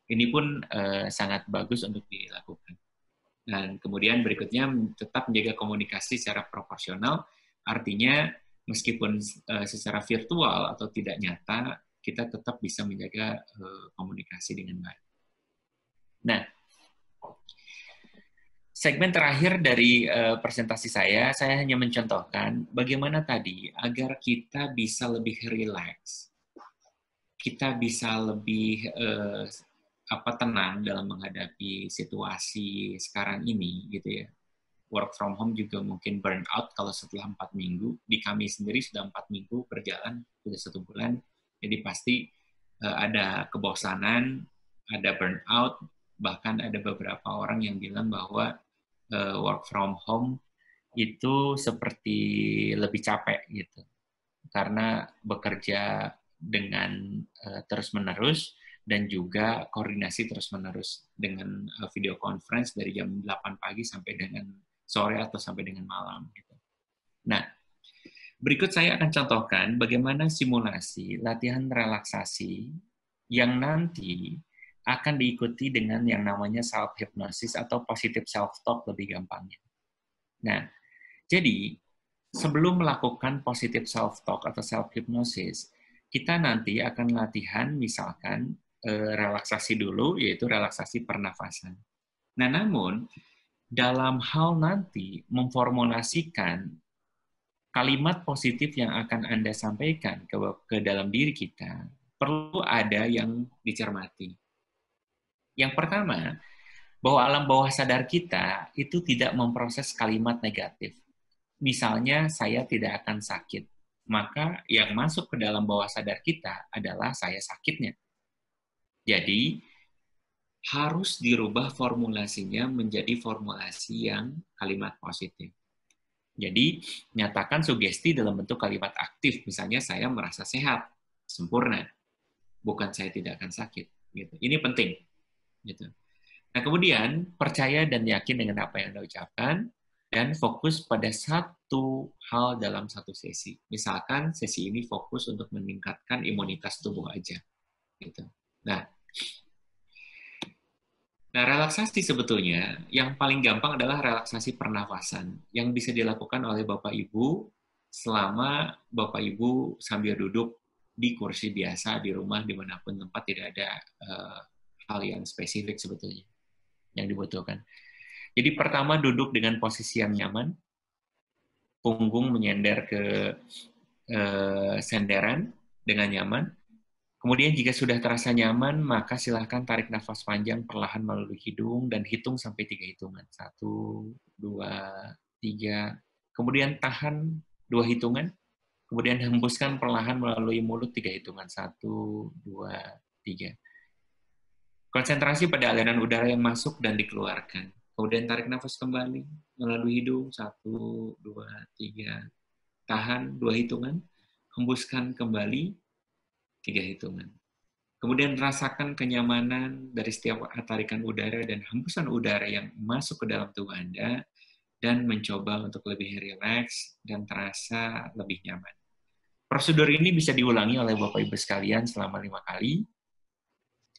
Ini pun sangat bagus untuk dilakukan. Dan kemudian berikutnya tetap menjaga komunikasi secara proporsional, artinya meskipun secara virtual atau tidak nyata, kita tetap bisa menjaga komunikasi dengan baik. Nah, segmen terakhir dari presentasi saya hanya mencontohkan bagaimana tadi agar kita bisa lebih rileks, kita bisa lebih tenang dalam menghadapi situasi sekarang ini, gitu ya. Work from home juga mungkin burn out kalau setelah 4 minggu. Di kami sendiri sudah 4 minggu berjalan, sudah 1 bulan, jadi pasti ada kebosanan, ada burn out, bahkan ada beberapa orang yang bilang bahwa work from home itu seperti lebih capek gitu, karena bekerja dengan terus-menerus dan juga koordinasi terus-menerus dengan video conference dari jam 8 pagi sampai dengan sore atau sampai dengan malam. Gitu. Nah, berikut saya akan contohkan bagaimana simulasi latihan relaksasi yang nanti akan diikuti dengan yang namanya self-hypnosis atau positive self-talk lebih gampangnya. Nah, jadi sebelum melakukan positive self-talk atau self-hypnosis, kita nanti akan latihan misalkan relaksasi dulu, yaitu relaksasi pernafasan. Nah, namun dalam hal nanti memformulasikan kalimat positif yang akan Anda sampaikan ke dalam diri kita, perlu ada yang dicermati. Yang pertama, bahwa alam bawah sadar kita itu tidak memproses kalimat negatif. Misalnya, saya tidak akan sakit. Maka yang masuk ke dalam bawah sadar kita adalah saya sakitnya. Jadi, harus dirubah formulasinya menjadi formulasi yang kalimat positif. Jadi, nyatakan sugesti dalam bentuk kalimat aktif. Misalnya, saya merasa sehat, sempurna. Bukan saya tidak akan sakit. Gitu. Ini penting. Gitu. Nah, kemudian, percaya dan yakin dengan apa yang Anda ucapkan, dan fokus pada satu hal dalam satu sesi. Misalkan, sesi ini fokus untuk meningkatkan imunitas tubuh aja. Gitu. Nah, relaksasi sebetulnya yang paling gampang adalah relaksasi pernafasan yang bisa dilakukan oleh Bapak Ibu selama Bapak Ibu sambil duduk di kursi biasa di rumah dimanapun tempat, tidak ada hal yang spesifik sebetulnya yang dibutuhkan. Jadi pertama duduk dengan posisi yang nyaman, punggung menyender ke senderan dengan nyaman. Kemudian jika sudah terasa nyaman, maka silahkan tarik nafas panjang perlahan melalui hidung dan hitung sampai 3 hitungan. 1, 2, 3. Kemudian tahan 2 hitungan. Kemudian hembuskan perlahan melalui mulut 3 hitungan. 1, 2, 3. Konsentrasi pada aliran udara yang masuk dan dikeluarkan. Kemudian tarik nafas kembali melalui hidung. 1, 2, 3. Tahan 2 hitungan. Hembuskan kembali 3 hitungan. Kemudian rasakan kenyamanan dari setiap tarikan udara dan hembusan udara yang masuk ke dalam tubuh Anda, dan mencoba untuk lebih rileks dan terasa lebih nyaman. Prosedur ini bisa diulangi oleh Bapak Ibu sekalian selama 5 kali,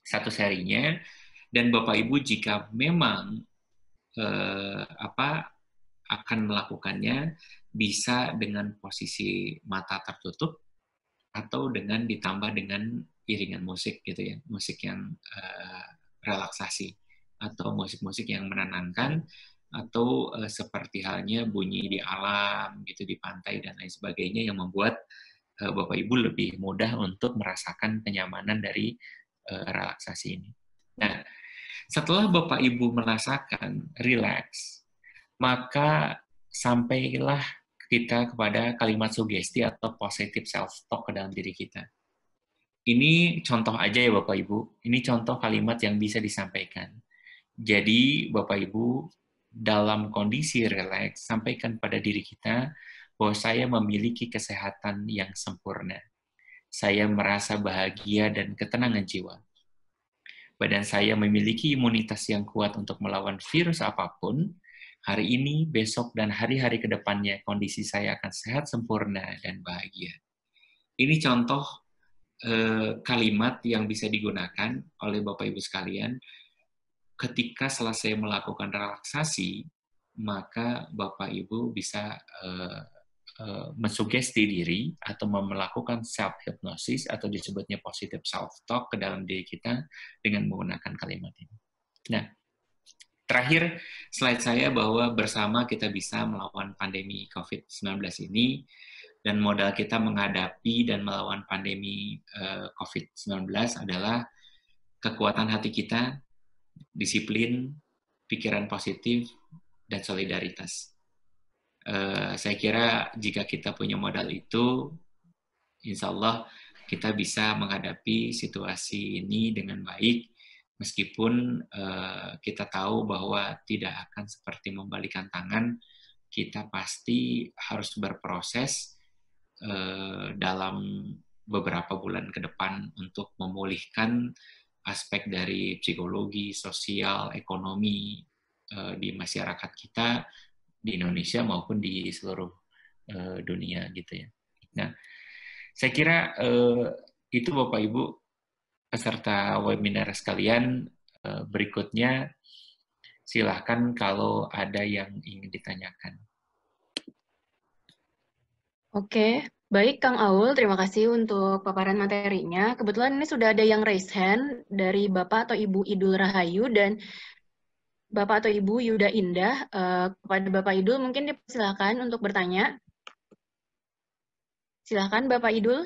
satu serinya, dan Bapak Ibu jika memang akan melakukannya, bisa dengan posisi mata tertutup, atau dengan ditambah dengan iringan musik gitu ya, musik yang relaksasi atau musik-musik yang menenangkan, atau seperti halnya bunyi di alam gitu, di pantai dan lain sebagainya, yang membuat Bapak Ibu lebih mudah untuk merasakan kenyamanan dari relaksasi ini. Nah, setelah Bapak Ibu merasakan relax, maka sampailah kita kepada kalimat sugesti atau positive self-talk ke dalam diri kita. Ini contoh aja ya Bapak Ibu, ini contoh kalimat yang bisa disampaikan. Jadi Bapak Ibu dalam kondisi rileks, sampaikan pada diri kita bahwa saya memiliki kesehatan yang sempurna. Saya merasa bahagia dan ketenangan jiwa. Badan saya memiliki imunitas yang kuat untuk melawan virus apapun. Hari ini, besok, dan hari-hari ke depannya, kondisi saya akan sehat, sempurna, dan bahagia. Ini contoh kalimat yang bisa digunakan oleh Bapak Ibu sekalian ketika selesai melakukan relaksasi, maka Bapak Ibu bisa mensugesti diri atau melakukan self-hypnosis atau disebutnya positive self-talk ke dalam diri kita dengan menggunakan kalimat ini. Nah, terakhir slide saya bahwa bersama kita bisa melawan pandemi COVID-19 ini, dan modal kita menghadapi dan melawan pandemi COVID-19 adalah kekuatan hati kita, disiplin, pikiran positif, dan solidaritas. Saya kira jika kita punya modal itu, insya Allah kita bisa menghadapi situasi ini dengan baik, meskipun kita tahu bahwa tidak akan seperti membalikan tangan, kita pasti harus berproses dalam beberapa bulan ke depan untuk memulihkan aspek dari psikologi, sosial, ekonomi di masyarakat kita, di Indonesia maupun di seluruh dunia gitu ya. Nah, saya kira itu Bapak Ibu peserta webinar sekalian. Berikutnya silahkan kalau ada yang ingin ditanyakan. Oke, baik Kang Aul, terima kasih untuk paparan materinya. Kebetulan ini sudah ada yang raise hand dari Bapak atau Ibu Idul Rahayu dan Bapak atau Ibu Yuda Indah. Kepada Bapak Idul mungkin dipersilakan untuk bertanya. Silakan Bapak Idul,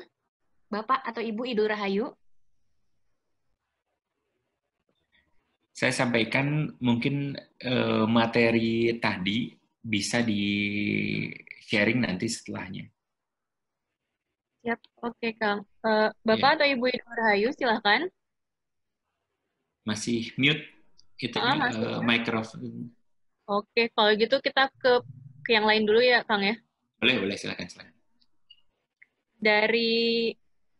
Bapak atau Ibu Idul Rahayu. Saya sampaikan mungkin materi tadi bisa di-sharing nanti setelahnya. Siap, oke Kang. Bapak atau Ibu Idul Rahayu, silakan. Masih mute itunya, mikrofon. Oke, kalau gitu kita ke yang lain dulu ya Kang ya. Boleh, silakan. Dari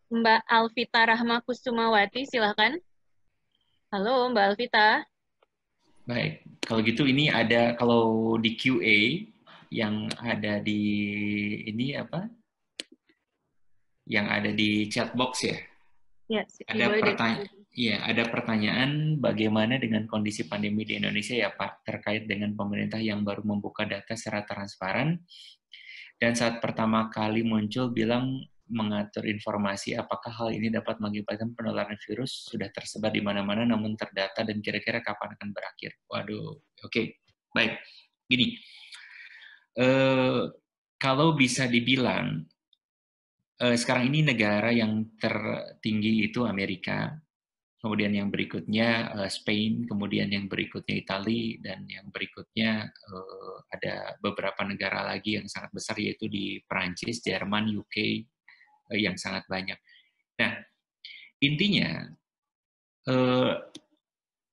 Mbak Alvita Rahma Kusumawati, silakan. Halo Mbak Alvita. Baik, kalau gitu ini ada, kalau di QA yang ada di ini apa? Yang ada di chat box ya. Ya, ada pertanyaan bagaimana dengan kondisi pandemi di Indonesia ya Pak, terkait dengan pemerintah yang baru membuka data secara transparan dan saat pertama kali muncul bilang mengatur informasi, apakah hal ini dapat mengakibatkan penularan virus sudah tersebar di mana-mana namun terdata dan kira-kira kapan akan berakhir? Waduh, oke. Baik, gini. Kalau bisa dibilang, sekarang ini negara yang tertinggi itu Amerika, kemudian yang berikutnya Spain, kemudian yang berikutnya Italia, dan yang berikutnya ada beberapa negara lagi yang sangat besar, yaitu di Perancis, Jerman, UK, yang sangat banyak. Nah, intinya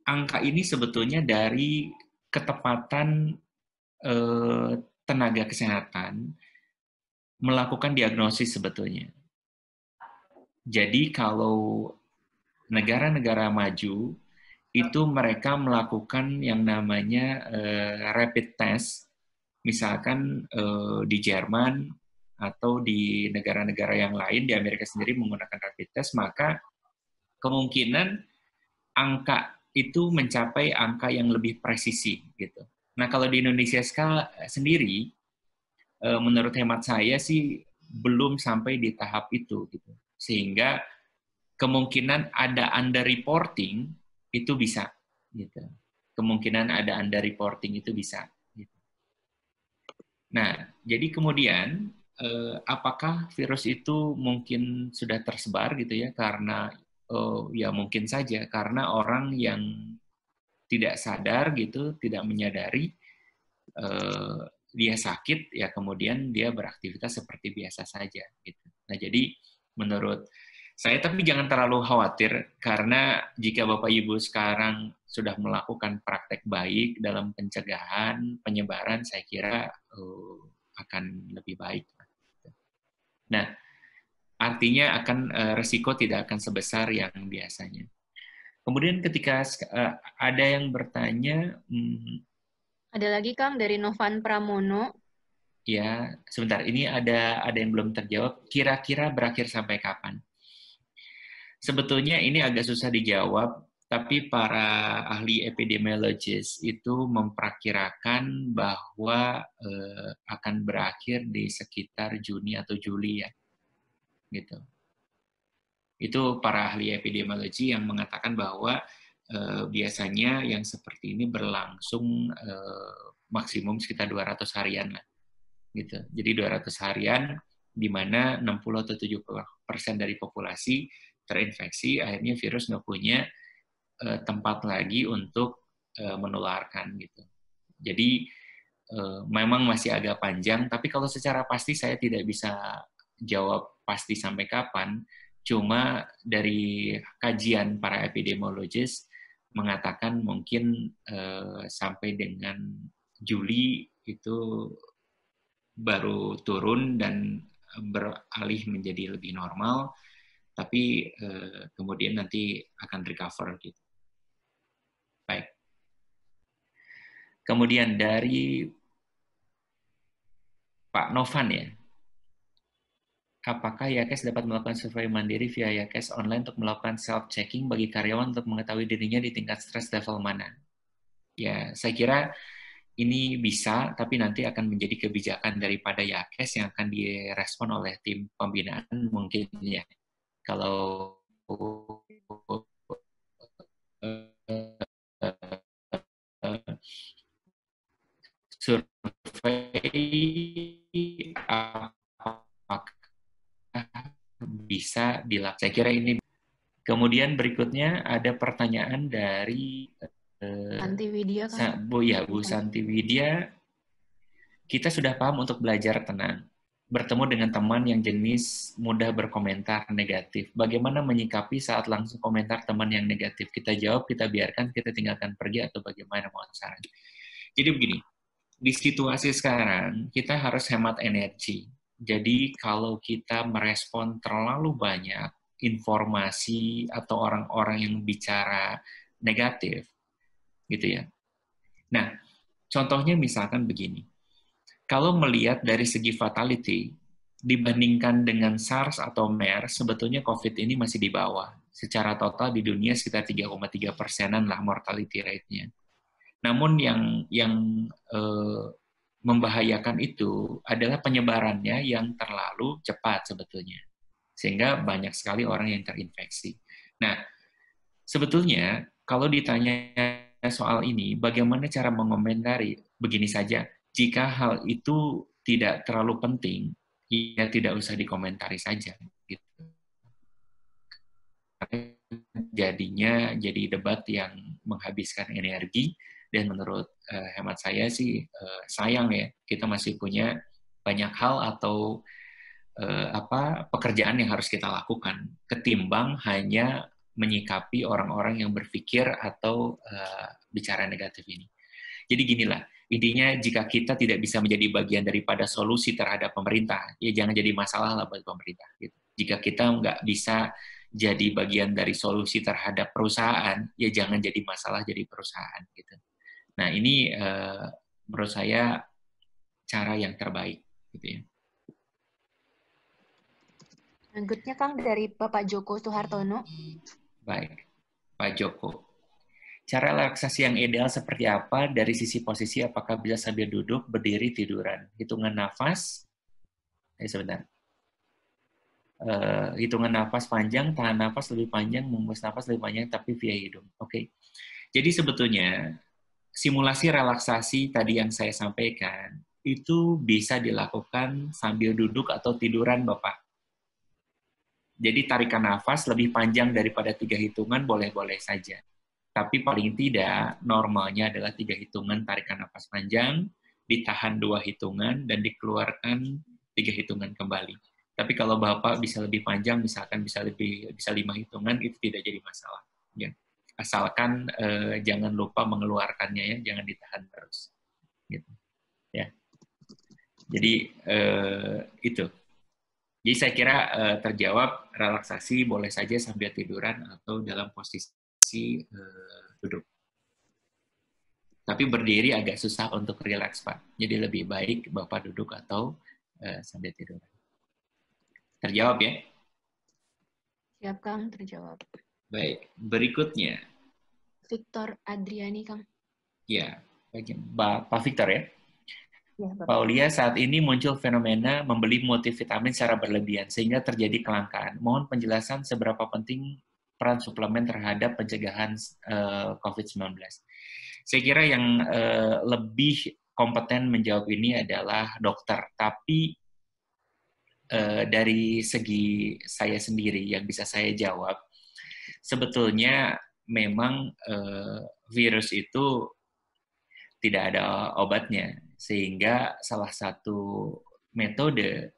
angka ini sebetulnya dari ketepatan tenaga kesehatan melakukan diagnosis sebetulnya. Jadi kalau negara-negara maju itu mereka melakukan yang namanya rapid test, misalkan di Jerman atau di negara-negara yang lain, di Amerika sendiri menggunakan rapid test, maka kemungkinan angka itu mencapai angka yang lebih presisi gitu. Nah, kalau di Indonesia sendiri, menurut hemat saya sih belum sampai di tahap itu gitu. Sehingga kemungkinan ada underreporting itu bisa gitu. Kemungkinan ada underreporting itu bisa gitu. Nah, jadi kemudian apakah virus itu mungkin sudah tersebar gitu ya, karena ya mungkin saja karena orang yang tidak sadar gitu, tidak menyadari dia sakit, ya kemudian dia beraktivitas seperti biasa saja gitu. Nah, jadi menurut saya, tapi jangan terlalu khawatir, karena jika Bapak Ibu sekarang sudah melakukan praktek baik dalam pencegahan penyebaran, saya kira akan lebih baik. Nah, artinya akan resiko tidak akan sebesar yang biasanya. Kemudian ketika ada yang bertanya, ada lagi Kang dari Novan Pramono. Ya, sebentar. Ini ada yang belum terjawab. Kira-kira berakhir sampai kapan? Sebetulnya ini agak susah dijawab tapi para ahli epidemiologis itu memperkirakan bahwa akan berakhir di sekitar Juni atau Juli ya, gitu. Itu para ahli epidemiologi yang mengatakan bahwa biasanya yang seperti ini berlangsung maksimum sekitar 200 harian lah, gitu. Jadi 200 harian di mana 60 atau 70% dari populasi terinfeksi, akhirnya virus nggak punya tempat lagi untuk menularkan gitu. Jadi memang masih agak panjang, tapi kalau secara pasti saya tidak bisa jawab pasti sampai kapan. Cuma dari kajian para epidemiologis mengatakan mungkin sampai dengan Juli itu baru turun dan beralih menjadi lebih normal, tapi kemudian nanti akan recover gitu. Baik. Kemudian dari Pak Novan ya, apakah Yakes dapat melakukan survei mandiri via Yakes online untuk melakukan self-checking bagi karyawan untuk mengetahui dirinya di tingkat stres level mana? Ya, saya kira ini bisa, tapi nanti akan menjadi kebijakan daripada Yakes yang akan direspon oleh tim pembinaan mungkin ya. Kalau survei apakah bisa dilakukan. Saya kira ini. Kemudian berikutnya ada pertanyaan dari Santi Widya kan? Bu Santi Widya. Kita sudah paham untuk belajar tenang. Bertemu dengan teman yang jenis mudah berkomentar negatif. Bagaimana menyikapi saat langsung komentar teman yang negatif? Kita jawab, kita biarkan, kita tinggalkan pergi, atau bagaimana mohon saran? Jadi begini, di situasi sekarang kita harus hemat energi. Jadi kalau kita merespon terlalu banyak informasi atau orang-orang yang bicara negatif, gitu ya. Nah, contohnya misalkan begini. Kalau melihat dari segi fatality, dibandingkan dengan SARS atau MERS, sebetulnya COVID ini masih di bawah. Secara total di dunia sekitar 3,3%-an lah mortality rate-nya. Namun yang membahayakan itu adalah penyebarannya yang terlalu cepat sebetulnya. Sehingga banyak sekali orang yang terinfeksi. Nah, sebetulnya kalau ditanya soal ini, bagaimana cara mengomentari? Begini saja, jika hal itu tidak terlalu penting, ya tidak usah dikomentari saja. Gitu. Jadinya jadi debat yang menghabiskan energi, dan menurut hemat saya sih sayang ya, kita masih punya banyak hal atau pekerjaan yang harus kita lakukan ketimbang hanya menyikapi orang-orang yang berpikir atau bicara negatif ini. Jadi ginilah, intinya jika kita tidak bisa menjadi bagian daripada solusi terhadap pemerintah, ya jangan jadi masalah lah buat pemerintah. Gitu. Jika kita nggak bisa jadi bagian dari solusi terhadap perusahaan, ya jangan jadi masalah jadi perusahaan. Gitu. Nah ini menurut saya cara yang terbaik. Gitu ya. Selanjutnya Kang dari Bapak Joko Suhartono. Baik, Pak Joko. Cara relaksasi yang ideal seperti apa dari sisi posisi? Apakah bisa sambil duduk, berdiri, tiduran? Hitungan nafas. Sebentar. Hitungan nafas panjang, tahan nafas lebih panjang, menghembus nafas lebih panjang, tapi via hidung. Oke. Jadi sebetulnya simulasi relaksasi tadi yang saya sampaikan itu bisa dilakukan sambil duduk atau tiduran, Bapak. Jadi tarikan nafas lebih panjang daripada 3 hitungan boleh-boleh saja. Tapi paling tidak normalnya adalah 3 hitungan tarikan nafas panjang, ditahan 2 hitungan, dan dikeluarkan 3 hitungan kembali. Tapi kalau Bapak bisa lebih panjang, misalkan bisa 5 hitungan, itu tidak jadi masalah. Ya. Asalkan jangan lupa mengeluarkannya ya, jangan ditahan terus. Gitu. Ya. Jadi itu. Jadi saya kira terjawab, relaksasi boleh saja sambil tiduran atau dalam posisi duduk. Tapi berdiri agak susah untuk rileks, Pak. Jadi lebih baik Bapak duduk atau sambil tiduran. Terjawab ya? Siap Kang, terjawab. Baik, berikutnya. Victor Adriani, Kang. Ya, Pak Victor ya. Ya, Bapak. Pak Aulia, saat ini muncul fenomena membeli multivitamin secara berlebihan sehingga terjadi kelangkaan. Mohon penjelasan seberapa penting peran suplemen terhadap pencegahan COVID-19. Saya kira yang lebih kompeten menjawab ini adalah dokter, tapi dari segi saya sendiri yang bisa saya jawab, sebetulnya memang virus itu tidak ada obatnya, sehingga salah satu metode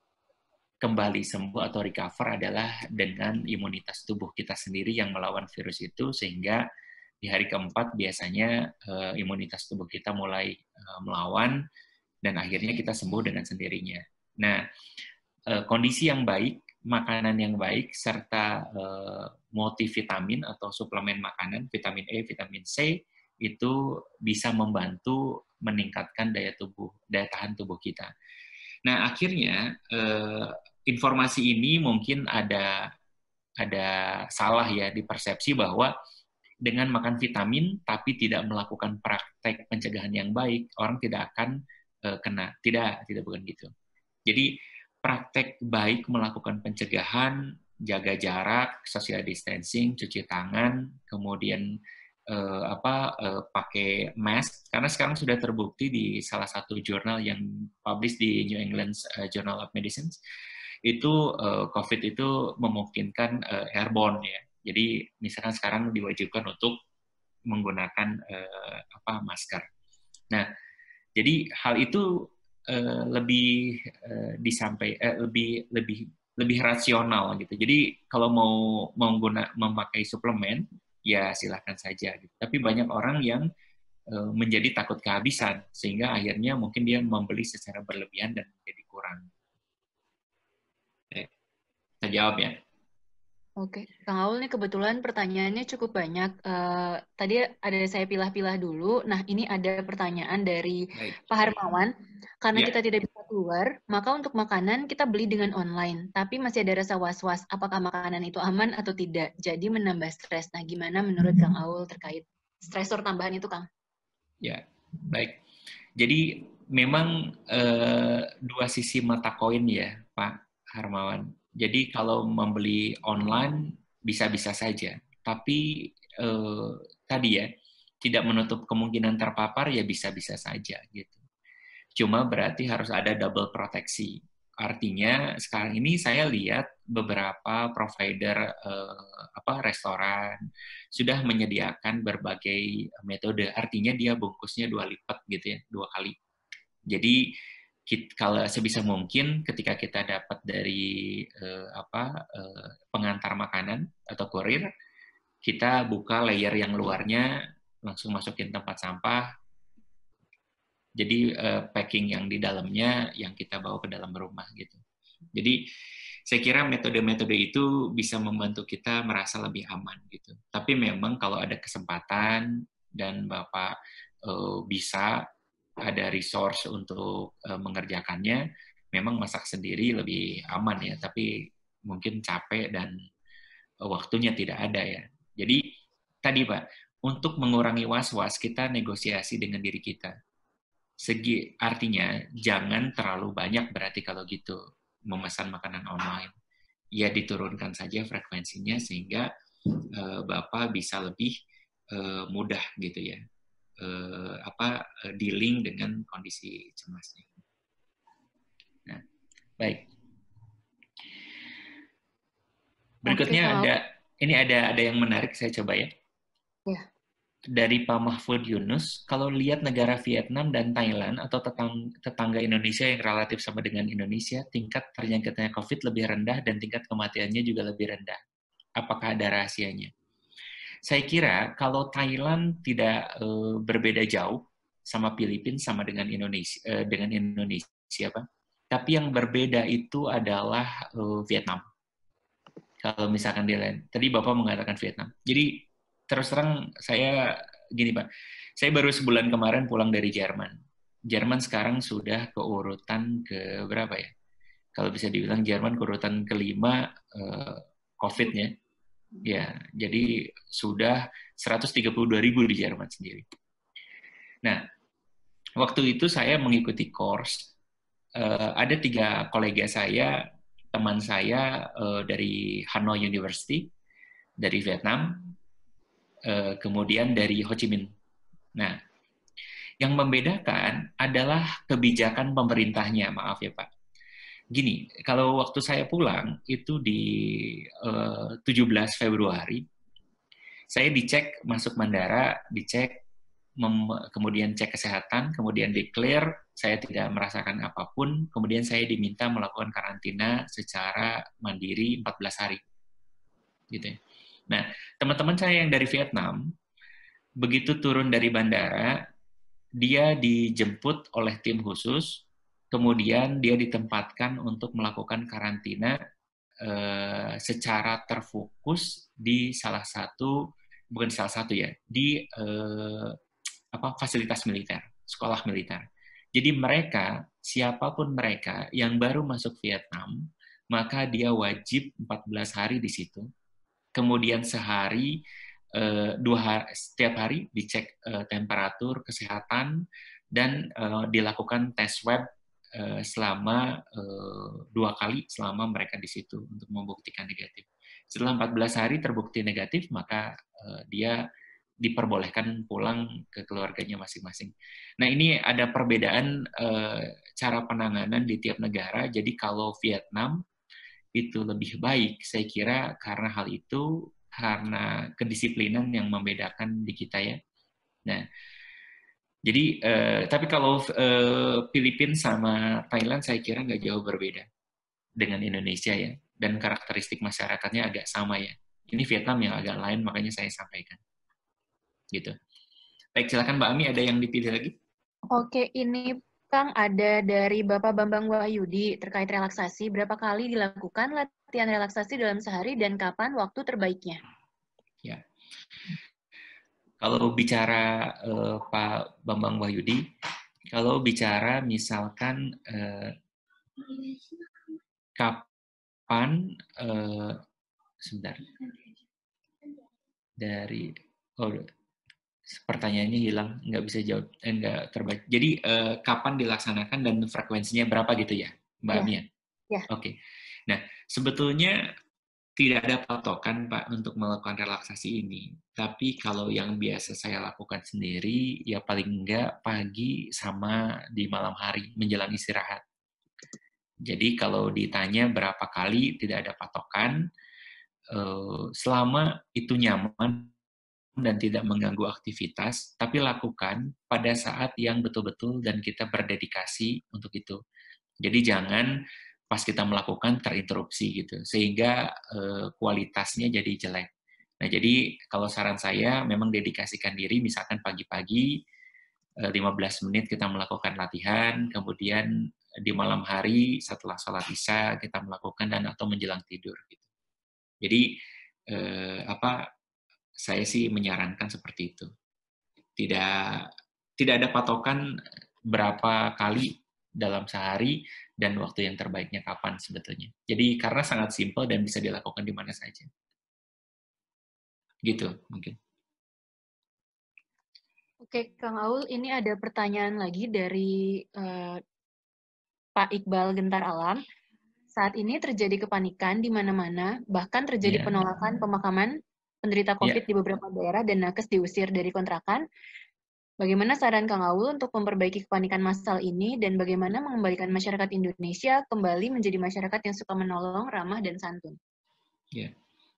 kembali sembuh atau recover adalah dengan imunitas tubuh kita sendiri yang melawan virus itu, sehingga di hari keempat biasanya imunitas tubuh kita mulai melawan dan akhirnya kita sembuh dengan sendirinya. Nah, kondisi yang baik, makanan yang baik, serta multivitamin atau suplemen makanan, vitamin E, vitamin C, itu bisa membantu meningkatkan daya tahan tubuh kita. Nah, akhirnya informasi ini mungkin ada salah ya di persepsi bahwa dengan makan vitamin tapi tidak melakukan praktek pencegahan yang baik, orang tidak akan kena. Tidak bukan gitu. Jadi praktek baik melakukan pencegahan, jaga jarak, social distancing, cuci tangan, kemudian pakai mask, karena sekarang sudah terbukti di salah satu jurnal yang publish di New England Journal of Medicine, itu COVID itu memungkinkan airborne ya. Jadi misalkan sekarang diwajibkan untuk menggunakan masker. Nah, jadi hal itu lebih lebih rasional gitu. Jadi kalau mau memakai suplemen ya silahkan saja. Gitu. Tapi banyak orang yang menjadi takut kehabisan sehingga akhirnya mungkin dia membeli secara berlebihan dan menjadi kurang. Saya jawab ya. Oke, Kang Aul nih kebetulan pertanyaannya cukup banyak. Tadi ada saya pilah-pilah dulu. Nah, ini ada pertanyaan dari Pak Harmawan. Karena kita tidak bisa keluar, maka untuk makanan kita beli dengan online. Tapi masih ada rasa was-was, apakah makanan itu aman atau tidak. Jadi menambah stres. Nah, gimana menurut Kang Aul terkait stresor tambahan itu, Kang? Ya, baik. Jadi memang dua sisi mata koin ya, Pak Harmawan. Jadi kalau membeli online bisa-bisa saja, tapi tadi ya tidak menutup kemungkinan terpapar ya bisa-bisa saja gitu. Cuma berarti harus ada double proteksi. Artinya sekarang ini saya lihat beberapa provider restoran sudah menyediakan berbagai metode. Artinya dia bungkusnya 2 lipat gitu ya, 2 kali. Jadi kalau sebisa mungkin ketika kita dapat dari pengantar makanan atau kurir, kita buka layer yang luarnya, langsung masukin tempat sampah. Jadi packing yang di dalamnya yang kita bawa ke dalam rumah gitu. Jadi saya kira metode-metode itu bisa membantu kita merasa lebih aman gitu. Tapi memang kalau ada kesempatan dan Bapak bisa ada resource untuk mengerjakannya, memang masak sendiri lebih aman ya, tapi mungkin capek dan waktunya tidak ada ya. Jadi tadi Pak, untuk mengurangi was-was kita negosiasi dengan diri kita. Artinya jangan terlalu banyak berarti kalau gitu memesan makanan online. Ya diturunkan saja frekuensinya sehingga Bapak bisa lebih mudah gitu ya. Dealing dengan kondisi cemasnya. Nah, baik. Berikutnya ada yang menarik saya coba ya. Ya. Dari Pak Mahfud Yunus, kalau lihat negara Vietnam dan Thailand atau tetangga Indonesia yang relatif sama dengan Indonesia, tingkat terjangkitnya COVID lebih rendah dan tingkat kematiannya juga lebih rendah. Apakah ada rahasianya? Saya kira kalau Thailand tidak berbeda jauh sama Filipina sama dengan Indonesia, Pak. Tapi yang berbeda itu adalah Vietnam. Kalau misalkan di lain, tadi Bapak mengatakan Vietnam. Jadi terus terang saya gini Pak, saya baru sebulan kemarin pulang dari Jerman. Jerman sekarang sudah ke urutan ke berapa ya? Kalau bisa dibilang Jerman ke urutan kelima COVID-nya. Ya, jadi sudah 132.000 di Jerman sendiri. Nah, waktu itu saya mengikuti course, ada 3 kolega saya, teman saya dari Hanoi University, dari Vietnam, kemudian dari Ho Chi Minh. Nah, yang membedakan adalah kebijakan pemerintahnya, maaf ya Pak. Gini, kalau waktu saya pulang, itu di 17 Februari, saya dicek masuk bandara, dicek, kemudian cek kesehatan, kemudian declare, saya tidak merasakan apapun, kemudian saya diminta melakukan karantina secara mandiri 14 hari. Gitu ya. Nah, teman-teman saya yang dari Vietnam, begitu turun dari bandara, dia dijemput oleh tim khusus, kemudian dia ditempatkan untuk melakukan karantina secara terfokus di salah satu, bukan salah satu ya, di fasilitas militer, sekolah militer. Jadi mereka, siapapun mereka yang baru masuk Vietnam, maka dia wajib 14 hari di situ. Kemudian sehari, setiap hari dicek temperatur, kesehatan, dan dilakukan tes swab selama 2 kali selama mereka di situ untuk membuktikan negatif. Setelah 14 hari terbukti negatif, maka dia diperbolehkan pulang ke keluarganya masing-masing. Nah, ini ada perbedaan cara penanganan di tiap negara. Jadi kalau Vietnam itu lebih baik, saya kira karena hal itu, karena kedisiplinan yang membedakan di kita ya. Nah, jadi tapi kalau Filipina sama Thailand saya kira nggak jauh berbeda dengan Indonesia ya, dan karakteristik masyarakatnya agak sama ya. Ini Vietnam yang agak lain, makanya saya sampaikan. Gitu. Baik, silakan Mbak Ami, ada yang dipilih lagi? Oke, ini Kang ada dari Bapak Bambang Wahyudi terkait relaksasi. Berapa kali dilakukan latihan relaksasi dalam sehari dan kapan waktu terbaiknya? Ya. Kalau bicara Pak Bambang Wahyudi, kalau bicara misalkan kapan, sebentar, dari pertanyaannya hilang, nggak bisa jawab, nggak terbaik. Jadi kapan dilaksanakan dan frekuensinya berapa gitu ya, Mbak Amia? Ya. Oke. Nah, sebetulnya tidak ada patokan Pak untuk melakukan relaksasi ini. Tapi kalau yang biasa saya lakukan sendiri, ya paling enggak pagi sama di malam hari menjelang istirahat. Jadi kalau ditanya berapa kali, tidak ada patokan. Selama itu nyaman dan tidak mengganggu aktivitas, tapi lakukan pada saat yang betul-betul dan kita berdedikasi untuk itu. Jadi jangan pas kita melakukan terinterupsi gitu, sehingga kualitasnya jadi jelek. Nah, jadi kalau saran saya memang dedikasikan diri, misalkan pagi-pagi 15 menit kita melakukan latihan, kemudian di malam hari setelah sholat isya kita melakukan dan atau menjelang tidur gitu. Jadi saya sih menyarankan seperti itu. Tidak ada patokan berapa kali dalam sehari dan waktu yang terbaiknya kapan sebetulnya. Jadi karena sangat simpel dan bisa dilakukan di mana saja. Gitu mungkin. Oke, Kang Aul, ini ada pertanyaan lagi dari Pak Iqbal Gentar Alam. Saat ini terjadi kepanikan di mana-mana, bahkan terjadi penolakan pemakaman penderita COVID di beberapa daerah dan nakes diusir dari kontrakan. Bagaimana saran Kang Aul untuk memperbaiki kepanikan massal ini dan bagaimana mengembalikan masyarakat Indonesia kembali menjadi masyarakat yang suka menolong, ramah, dan santun? Ya,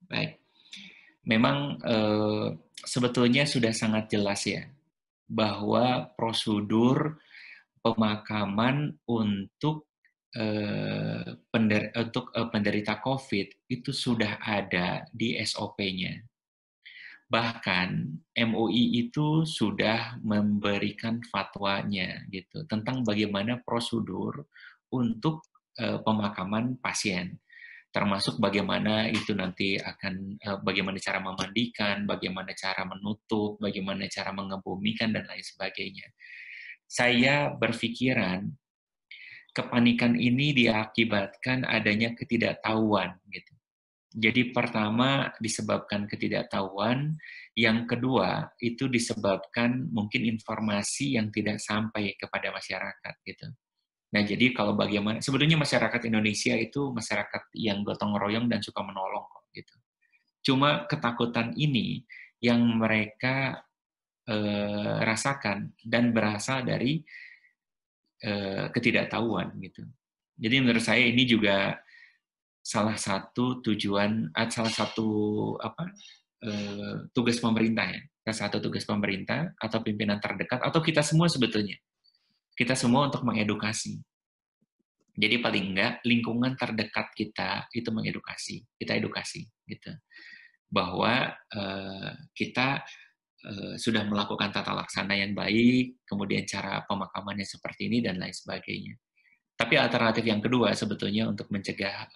baik. Memang sebetulnya sudah sangat jelas ya bahwa prosedur pemakaman untuk penderita COVID itu sudah ada di SOP-nya. Bahkan MUI itu sudah memberikan fatwanya gitu tentang bagaimana prosedur untuk pemakaman pasien, termasuk bagaimana itu nanti akan bagaimana cara memandikan, bagaimana cara menutup, bagaimana cara mengebumikan dan lain sebagainya. Saya berpikiran kepanikan ini diakibatkan adanya ketidaktahuan gitu. Jadi pertama disebabkan ketidaktahuan, yang kedua itu disebabkan mungkin informasi yang tidak sampai kepada masyarakat gitu. Nah, jadi kalau bagaimana sebetulnya masyarakat Indonesia itu masyarakat yang gotong royong dan suka menolong kok gitu. Cuma ketakutan ini yang mereka rasakan dan berasal dari ketidaktahuan gitu. Jadi menurut saya ini juga salah satu tujuan, salah satu tugas pemerintah ya, salah satu tugas pemerintah atau pimpinan terdekat atau kita semua sebetulnya, kita semua untuk mengedukasi. Jadi paling enggak lingkungan terdekat kita itu mengedukasi, kita edukasi gitu, bahwa kita sudah melakukan tata laksana yang baik, kemudian cara pemakamannya seperti ini dan lain sebagainya. Tapi alternatif yang kedua sebetulnya untuk mencegah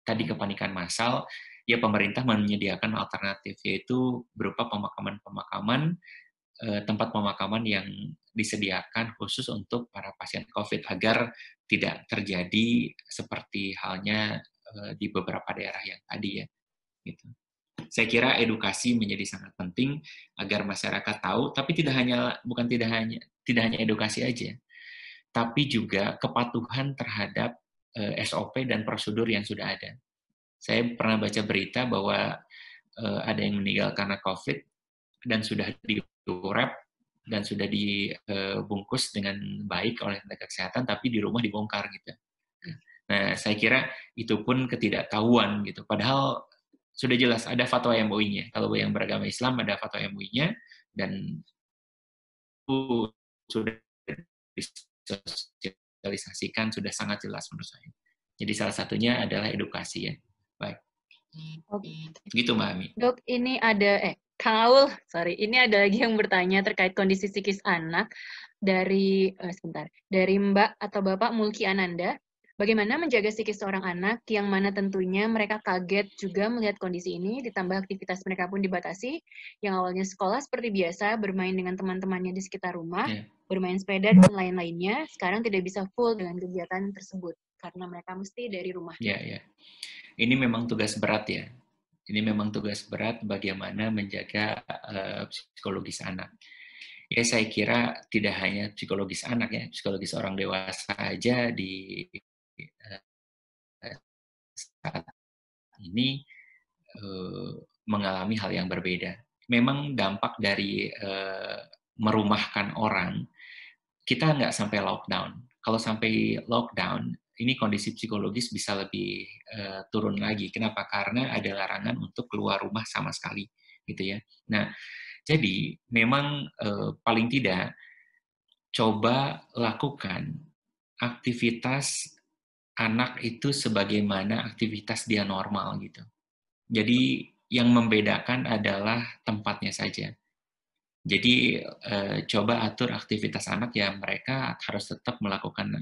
tadi kepanikan massal, ya pemerintah menyediakan alternatif, yaitu berupa pemakaman-pemakaman, tempat pemakaman yang disediakan khusus untuk para pasien COVID agar tidak terjadi seperti halnya di beberapa daerah yang tadi ya. Gitu. Saya kira edukasi menjadi sangat penting agar masyarakat tahu, tapi tidak hanya edukasi aja, tapi juga kepatuhan terhadap SOP dan prosedur yang sudah ada. Saya pernah baca berita bahwa ada yang meninggal karena COVID dan sudah diurep dan sudah dibungkus dengan baik oleh tenaga kesehatan, tapi di rumah dibongkar gitu. Nah, saya kira itu pun ketidaktahuan gitu. Padahal sudah jelas ada fatwa MUI-nya. Kalau yang beragama Islam ada fatwa MUI-nya dan itu sudah disosialisasikan, sudah sangat jelas menurut saya. Jadi salah satunya adalah edukasi ya. Baik. Oke. Gitu Mbak Ami. Dok, ini ada Kang Aul, sorry, ini ada lagi yang bertanya terkait kondisi psikis anak dari dari Mbak atau Bapak Mulki Ananda. Bagaimana menjaga psikis seorang anak yang mana tentunya mereka kaget juga melihat kondisi ini, ditambah aktivitas mereka pun dibatasi, yang awalnya sekolah seperti biasa, bermain dengan teman-temannya di sekitar rumah, bermain sepeda dan lain-lainnya, sekarang tidak bisa full dengan kegiatan tersebut karena mereka mesti dari rumah. Ya. Ini memang tugas berat ya. Ini memang tugas berat bagaimana menjaga psikologis anak. Ya saya kira tidak hanya psikologis anak ya, psikologis orang dewasa aja di saat ini mengalami hal yang berbeda. Memang dampak dari merumahkan orang, kita nggak sampai lockdown. Kalau sampai lockdown, ini kondisi psikologis bisa lebih turun lagi. Kenapa? Karena ada larangan untuk keluar rumah sama sekali, gitu ya. Nah, jadi memang paling tidak coba lakukan aktivitas anak itu sebagaimana aktivitas dia normal gitu. Jadi yang membedakan adalah tempatnya saja. Jadi coba atur aktivitas anak ya, mereka harus tetap melakukan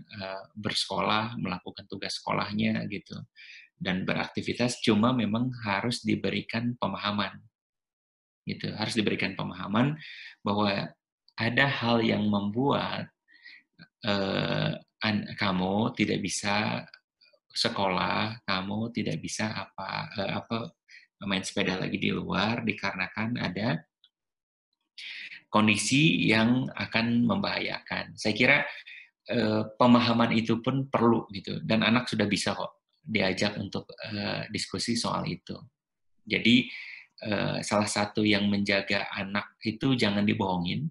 bersekolah, melakukan tugas sekolahnya gitu, dan beraktivitas. Cuma memang harus diberikan pemahaman, gitu. Harus diberikan pemahaman bahwa ada hal yang membuat kamu tidak bisa sekolah, kamu tidak bisa main sepeda lagi di luar dikarenakan ada kondisi yang akan membahayakan. Saya kira pemahaman itu pun perlu gitu, dan anak sudah bisa kok diajak untuk diskusi soal itu. Jadi salah satu yang menjaga anak itu jangan dibohongin,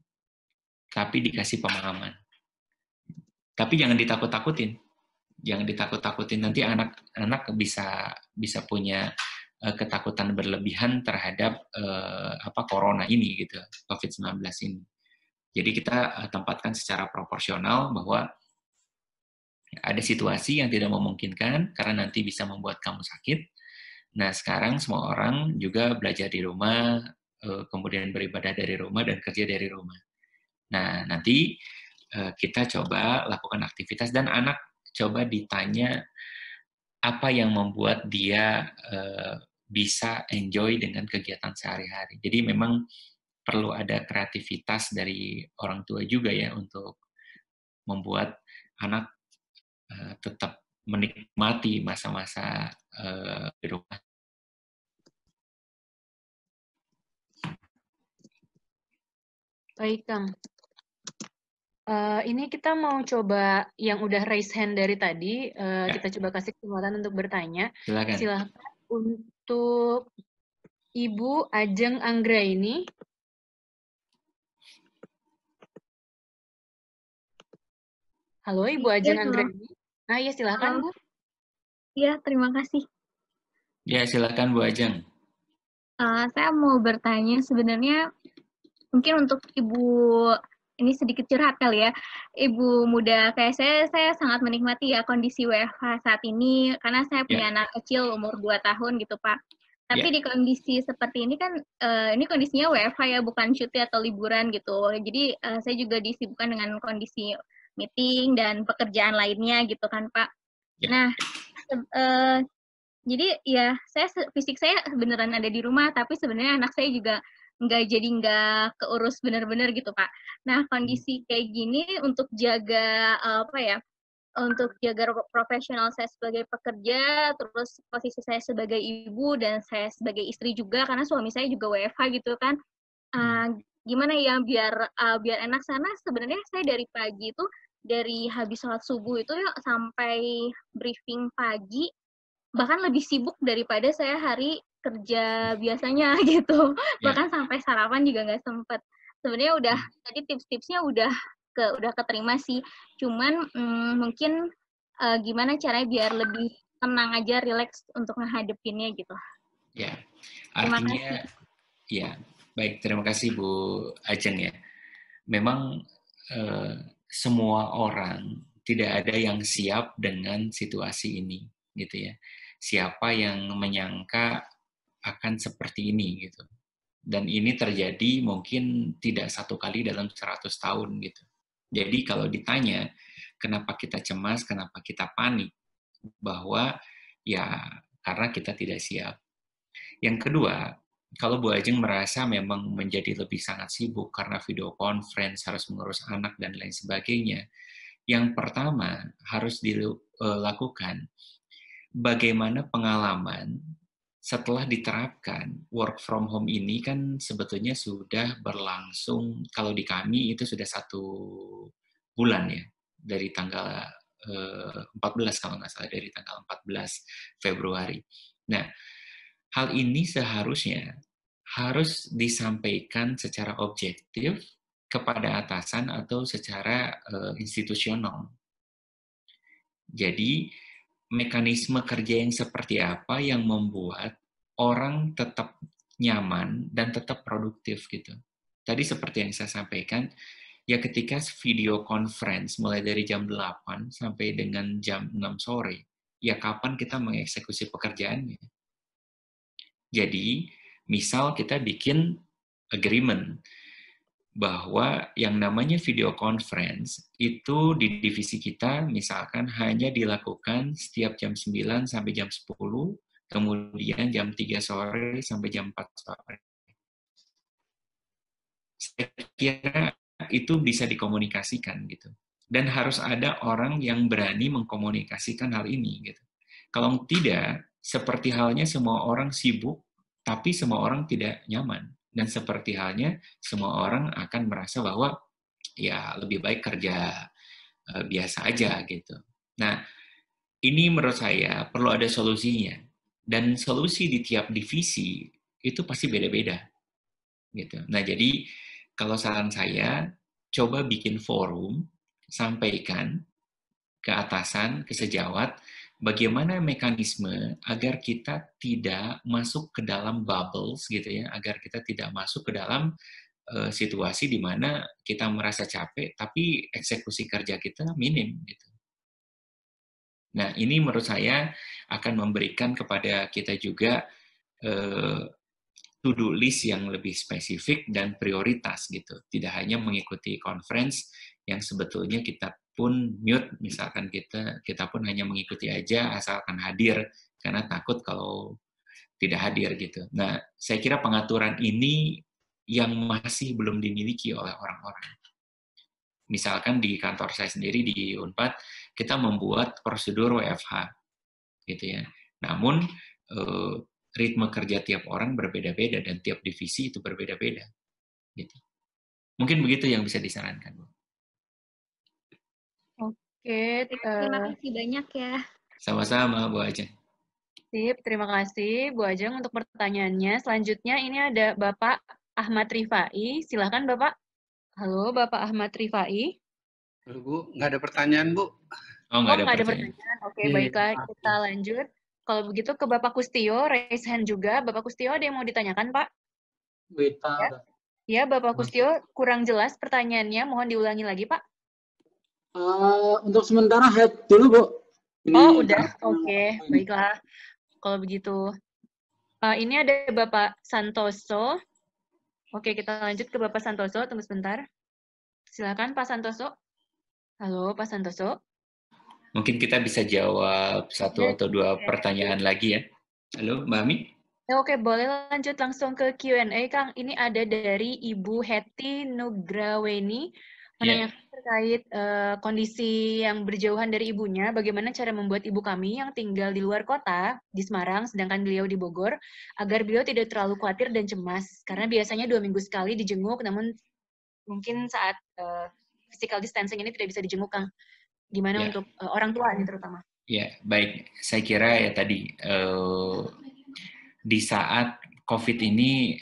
tapi dikasih pemahaman. Tapi jangan ditakut-takutin. Jangan ditakut-takutin, nanti anak bisa punya ketakutan berlebihan terhadap corona ini gitu, COVID-19 ini. Jadi kita tempatkan secara proporsional bahwa ada situasi yang tidak memungkinkan karena nanti bisa membuat kamu sakit. Nah, sekarang semua orang juga belajar di rumah, kemudian beribadah dari rumah dan kerja dari rumah. Nah, nanti kita coba lakukan aktivitas dan anak coba ditanya apa yang membuat dia bisa enjoy dengan kegiatan sehari-hari. Jadi memang perlu ada kreativitas dari orang tua juga ya untuk membuat anak tetap menikmati masa-masa di rumah. Baik, Kang. Ini kita mau coba yang udah raise hand dari tadi, kita coba kasih kesempatan untuk bertanya. Silakan. Silahkan untuk Ibu Ajeng Anggraini. Halo, Ibu Ajeng Anggraini. Nah, ya silakan, Bu. Ya, terima kasih. Ya, silakan Bu Ajeng. Saya mau bertanya sebenarnya mungkin untuk Ibu, ini sedikit curhat kali ya, Ibu muda kayak saya sangat menikmati ya kondisi WFH saat ini, karena saya punya anak kecil umur 2 tahun gitu Pak. Tapi di kondisi seperti ini kan, ini kondisinya WFH ya, bukan cuti atau liburan gitu. Jadi saya juga disibukkan dengan kondisi meeting dan pekerjaan lainnya gitu kan Pak. Nah, jadi ya fisik saya beneran ada di rumah, tapi sebenarnya anak saya juga nggak keurus bener-bener gitu Pak. Nah kondisi kayak gini untuk jaga untuk jaga profesional saya sebagai pekerja, terus posisi saya sebagai ibu dan saya sebagai istri juga, karena suami saya juga WFH gitu kan. Gimana ya biar enak sana, sebenarnya saya dari pagi itu, dari habis sholat subuh itu sampai briefing pagi, bahkan lebih sibuk daripada saya hari kerja biasanya gitu. Bahkan sampai sarapan juga nggak sempet. Sebenarnya tadi tips-tipsnya udah keterima sih. Cuman mungkin gimana caranya biar lebih tenang aja, relax untuk ngehadepinnya gitu. Ya, artinya ya, baik, terima kasih Bu Ajeng ya. Memang semua orang tidak ada yang siap dengan situasi ini gitu ya. Siapa yang menyangka akan seperti ini gitu. Dan ini terjadi mungkin tidak satu kali dalam 100 tahun gitu. Jadi kalau ditanya kenapa kita cemas, kenapa kita panik, bahwa ya karena kita tidak siap. Yang kedua, kalau Bu Ajeng merasa memang menjadi lebih sangat sibuk karena video conference, harus mengurus anak dan lain sebagainya, yang pertama harus dilakukan, bagaimana pengalaman setelah diterapkan work from home ini kan sebetulnya sudah berlangsung, kalau di kami itu sudah 1 bulan ya, dari tanggal 14 kalau nggak salah, dari tanggal 14 Februari. Nah, hal ini seharusnya harus disampaikan secara objektif kepada atasan atau secara institusional. Jadi, mekanisme kerja yang seperti apa yang membuat orang tetap nyaman dan tetap produktif gitu. Tadi seperti yang saya sampaikan, ya ketika video conference mulai dari jam 8 sampai dengan jam 6 sore, ya kapan kita mengeksekusi pekerjaannya? Jadi, misal kita bikin agreement bahwa yang namanya video conference itu di divisi kita misalkan hanya dilakukan setiap jam 9 sampai jam 10, kemudian jam 3 sore sampai jam 4 sore. Saya kira itu bisa dikomunikasikan gitu. Dan harus ada orang yang berani mengkomunikasikan hal ini gitu. Kalau tidak, seperti halnya semua orang sibuk, tapi semua orang tidak nyaman. Dan seperti halnya semua orang akan merasa bahwa ya lebih baik kerja biasa aja gitu. Nah, ini menurut saya perlu ada solusinya. Dan solusi di tiap divisi itu pasti beda-beda. Gitu. Nah, jadi kalau saran saya, coba bikin forum, sampaikan ke atasan, ke sejawat, bagaimana mekanisme agar kita tidak masuk ke dalam bubbles gitu ya, agar kita tidak masuk ke dalam situasi di mana kita merasa capek tapi eksekusi kerja kita minim gitu. Nah, ini menurut saya akan memberikan kepada kita juga to-do list yang lebih spesifik dan prioritas gitu. Tidak hanya mengikuti conference yang sebetulnya kita pun mute, misalkan kita pun hanya mengikuti aja asalkan hadir karena takut kalau tidak hadir gitu. Nah, saya kira pengaturan ini yang masih belum dimiliki oleh orang-orang. misalkan di kantor saya sendiri di Unpad, kita membuat prosedur WFH, gitu ya. Namun ritme kerja tiap orang berbeda-beda dan tiap divisi itu berbeda-beda, gitu. Mungkin begitu yang bisa disarankan, Bu. Oke, Terima kasih banyak ya. Sama-sama, Bu Ajeng. sip, terima kasih Bu Ajeng untuk pertanyaannya. Selanjutnya ini ada Bapak Ahmad Rifai. Silakan Bapak. Halo, Bapak Ahmad Rifai. Bu, nggak ada pertanyaan, Bu. Oh, nggak ada nggak ada pertanyaan. pertanyaan. Oke, baiklah. Kita lanjut. Kalau begitu ke Bapak Kustio, raise hand juga. Bapak Kustio, ada yang mau ditanyakan, Pak? Wita. Ya, Bapak Kustio, kurang jelas pertanyaannya. Mohon diulangi lagi, Pak. Untuk sementara head dulu, Bu. Oh, udah. Oke, baiklah. Kalau begitu. Ini ada Bapak Santoso. Oke, kita lanjut ke Bapak Santoso. Tunggu sebentar. Silakan, Pak Santoso. Halo, Pak Santoso. Mungkin kita bisa jawab satu atau dua pertanyaan lagi ya. Halo, Mbak Ami. Oke, boleh lanjut langsung ke Q&A, Kang. Ini ada dari Ibu Hetty Nugraweni, menanyakan terkait kondisi yang berjauhan dari ibunya, bagaimana cara membuat ibu kami yang tinggal di luar kota, di Semarang, sedangkan beliau di Bogor, agar beliau tidak terlalu khawatir dan cemas. Karena biasanya 2 minggu sekali dijenguk, namun mungkin saat physical distancing ini tidak bisa dijenguk, Kang. Gimana untuk orang tua ini terutama? Ya, baik. Saya kira ya tadi, di saat COVID ini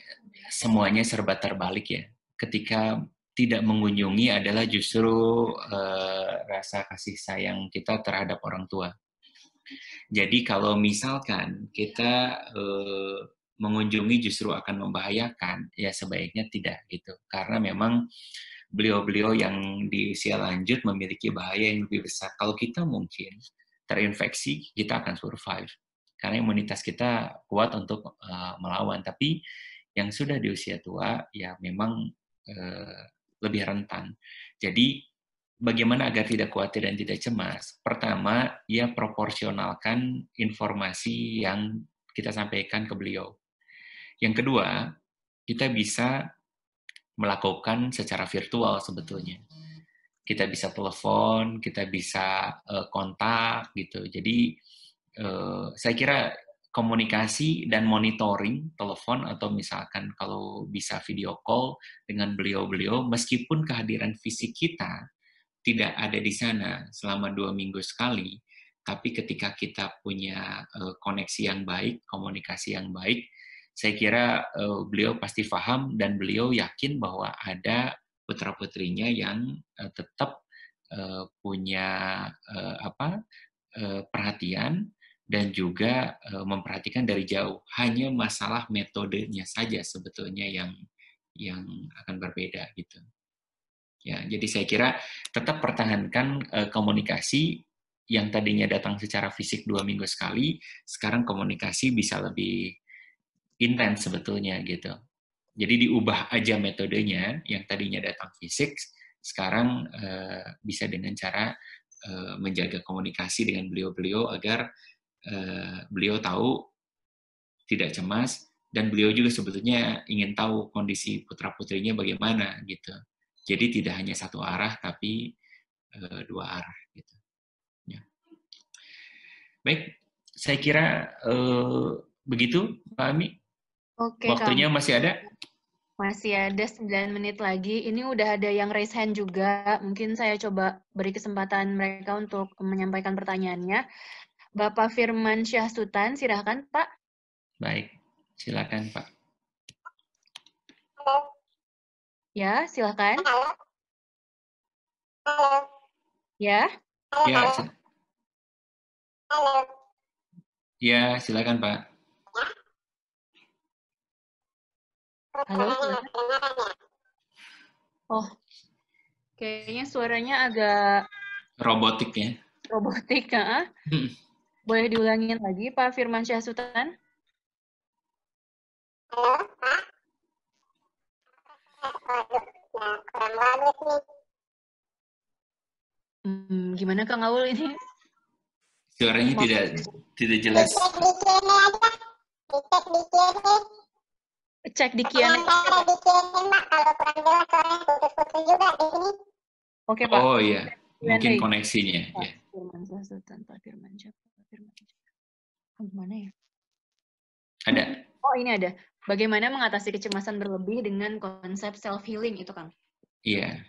semuanya serba terbalik ya. Ketika tidak mengunjungi adalah justru rasa kasih sayang kita terhadap orang tua. Jadi kalau misalkan kita mengunjungi justru akan membahayakan, ya sebaiknya tidak gitu. Karena memang beliau-beliau yang di usia lanjut memiliki bahaya yang lebih besar. Kalau kita mungkin terinfeksi, kita akan survive. Karena imunitas kita kuat untuk melawan. Tapi yang sudah di usia tua, ya memang lebih rentan. Jadi, bagaimana agar tidak khawatir dan tidak cemas? Pertama, ya proporsionalkan informasi yang kita sampaikan ke beliau. Yang kedua, kita bisa melakukan secara virtual sebetulnya. Kita bisa telepon, kita bisa kontak gitu. Jadi saya kira komunikasi dan monitoring telepon atau misalkan kalau bisa video call dengan beliau-beliau, meskipun kehadiran fisik kita tidak ada di sana selama 2 minggu sekali, tapi ketika kita punya koneksi yang baik, komunikasi yang baik, saya kira beliau pasti paham dan beliau yakin bahwa ada putra-putrinya yang tetap punya perhatian dan juga memperhatikan dari jauh. Hanya masalah metodenya saja sebetulnya yang akan berbeda gitu. Ya, jadi saya kira tetap pertahankan komunikasi yang tadinya datang secara fisik 2 minggu sekali, sekarang komunikasi bisa lebih intens sebetulnya gitu. Jadi diubah aja metodenya, yang tadinya datang fisik, sekarang bisa dengan cara menjaga komunikasi dengan beliau-beliau agar beliau tahu tidak cemas, dan beliau juga sebetulnya ingin tahu kondisi putra-putrinya bagaimana gitu. Jadi tidak hanya satu arah, tapi 2 arah gitu. Ya. Baik, saya kira begitu, Pak Ami. Oke, waktunya Kang. masih ada? Masih ada 9 menit lagi. Ini udah ada yang raise hand juga. Mungkin saya coba beri kesempatan mereka untuk menyampaikan pertanyaannya. Bapak Firman Syah Sultan, silahkan Pak. Baik, silakan Pak. Halo. Ya, silahkan. Halo. Halo. Ya. Ya, Halo. Ya, silakan Pak. Halo. Oh, kayaknya suaranya agak robotik ya. Robotik, ya. Boleh diulangin lagi, Pak Firman Syah Sultan? Halo, Pak. Waduh, kurang bagus nih. Gimana Kang Aul ini? Suaranya tidak jelas. Cek di Q&A. Cek di Q&A. Di Q&A, Mbak. Kalau kurang jelas suaranya putus-putus juga di sini. Oke, Pak. Oh iya, mungkin Q&A. koneksinya. Pak Ya. Firmansyah Sultan, Pak Firmansyah. Mana ya? Ada. Oh, ini ada. Bagaimana mengatasi kecemasan berlebih dengan konsep self-healing itu, Kang? Iya.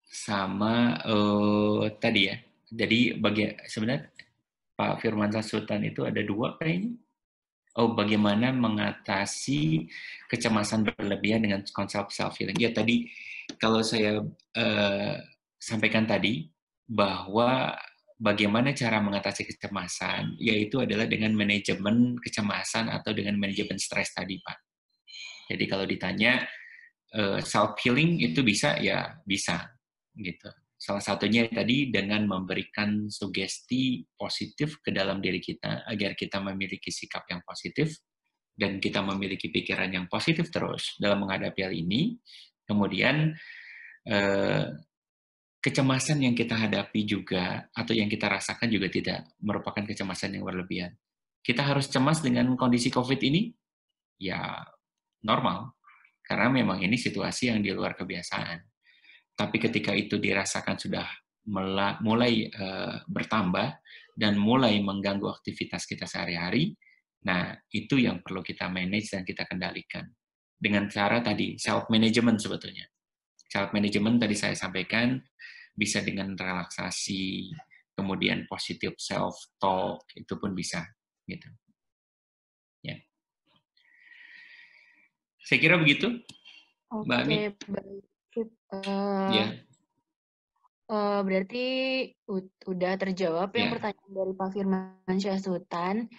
Sama tadi ya. Jadi sebenarnya Pak Firmansyah Sultan itu ada 2 kayaknya. Oh, bagaimana mengatasi kecemasan berlebihan dengan konsep self-healing. Ya, tadi kalau saya sampaikan tadi, bahwa bagaimana cara mengatasi kecemasan, yaitu adalah dengan manajemen kecemasan atau dengan manajemen stres tadi, Pak. Jadi kalau ditanya, self-healing itu bisa, ya bisa. Gitu. Salah satunya tadi dengan memberikan sugesti positif ke dalam diri kita agar kita memiliki sikap yang positif dan kita memiliki pikiran yang positif terus dalam menghadapi hal ini. Kemudian kecemasan yang kita hadapi juga atau yang kita rasakan juga tidak merupakan kecemasan yang berlebihan. Kita harus cemas dengan kondisi COVID ini? Ya normal, karena memang ini situasi yang di luar kebiasaan. Tapi ketika itu dirasakan sudah mulai bertambah dan mulai mengganggu aktivitas kita sehari-hari, nah itu yang perlu kita manage dan kita kendalikan. Dengan cara tadi, self-management sebetulnya. Self-management tadi saya sampaikan, bisa dengan relaksasi, kemudian positive self-talk, itu pun bisa. Gitu. Ya. Saya kira begitu, Mbak Ami. Oke, baik. Ya. Berarti udah terjawab yang Ya. pertanyaan dari Pak Firmansyah Sultan.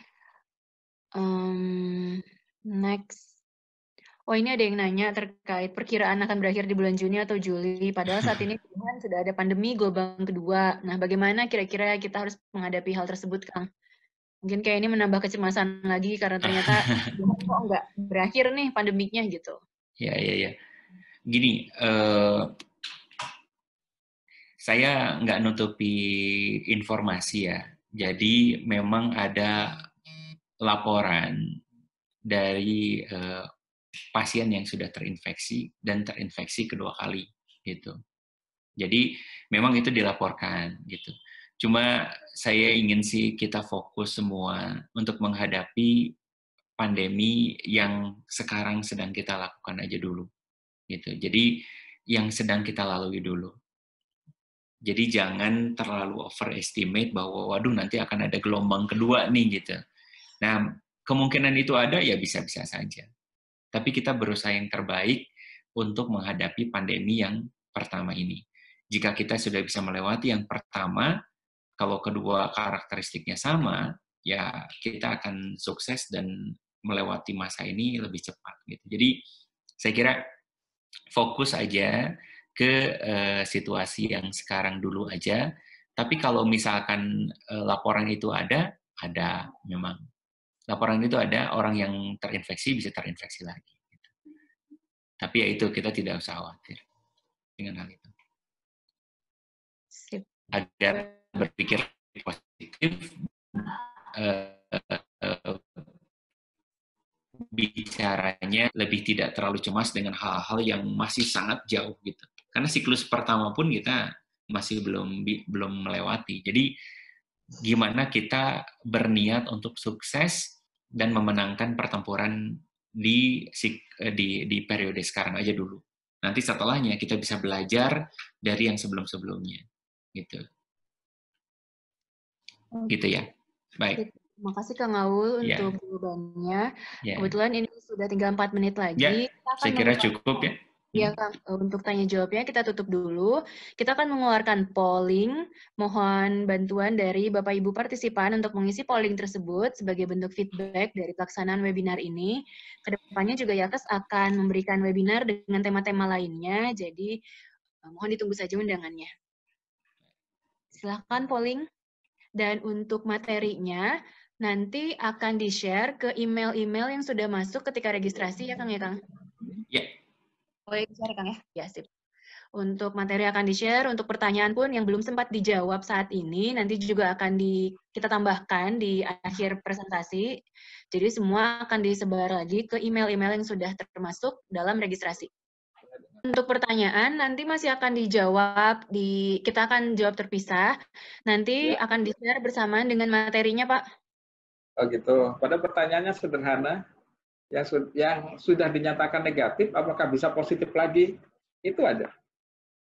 Next. Oh, ini ada yang nanya terkait perkiraan akan berakhir di bulan Juni atau Juli. Padahal saat ini sudah ada pandemi gelombang kedua. Nah, bagaimana kira-kira kita harus menghadapi hal tersebut, Kang? Mungkin kayak ini menambah kecemasan lagi karena ternyata kok nggak berakhir nih pandemiknya gitu. Ya. Gini, saya nggak nutupi informasi ya. Jadi memang ada laporan dari pasien yang sudah terinfeksi dan terinfeksi kedua kali gitu. Jadi memang itu dilaporkan gitu. Cuma saya ingin sih kita fokus semua untuk menghadapi pandemi yang sekarang sedang kita lakukan aja dulu gitu. Jadi yang sedang kita lalui dulu. Jadi jangan terlalu overestimate bahwa waduh nanti akan ada gelombang kedua nih gitu. Nah, kemungkinan itu ada ya bisa-bisa saja. Tapi kita berusaha yang terbaik untuk menghadapi pandemi yang pertama ini. Jika kita sudah bisa melewati yang pertama, kalau kedua karakteristiknya sama, ya kita akan sukses dan melewati masa ini lebih cepat. Gitu. Jadi saya kira fokus aja ke situasi yang sekarang dulu aja. Tapi kalau misalkan laporan itu ada memang. Laporan itu ada, orang yang terinfeksi bisa terinfeksi lagi. Tapi ya itu, kita tidak usah khawatir dengan hal itu. Sip. Agar berpikir positif, bicaranya lebih tidak terlalu cemas dengan hal-hal yang masih sangat jauh gitu. Karena siklus pertama pun kita masih belum melewati. Jadi gimana kita berniat untuk sukses dan memenangkan pertempuran di periode sekarang aja dulu. Nanti setelahnya kita bisa belajar dari yang sebelum-sebelumnya. Gitu. Gitu ya. Baik. Terima kasih Kang Aul untuk jawabannya. Kebetulan ini sudah tinggal 4 menit lagi. Ya, saya kira cukup ya. Ya Kang, untuk tanya jawabnya kita tutup dulu. Kita akan mengeluarkan polling. Mohon bantuan dari Bapak Ibu partisipan untuk mengisi polling tersebut sebagai bentuk feedback dari pelaksanaan webinar ini. Kedepannya juga Yakes akan memberikan webinar dengan tema-tema lainnya. Jadi mohon ditunggu saja undangannya. Silahkan polling. Dan untuk materinya nanti akan di-share ke email-email yang sudah masuk ketika registrasi ya Kang ya Kang? Ya. Boleh di-share Kang ya? Ya sip. Untuk materi akan di-share, untuk pertanyaan pun yang belum sempat dijawab saat ini, nanti juga akan kita tambahkan di akhir presentasi. Jadi semua akan disebar lagi ke email-email yang sudah termasuk dalam registrasi. Untuk pertanyaan nanti masih akan dijawab kita akan jawab terpisah. Nanti Ya. akan di-share bersamaan dengan materinya, Pak. Oh gitu. Pada pertanyaannya sederhana, yang sudah dinyatakan negatif, apakah bisa positif lagi? Itu aja.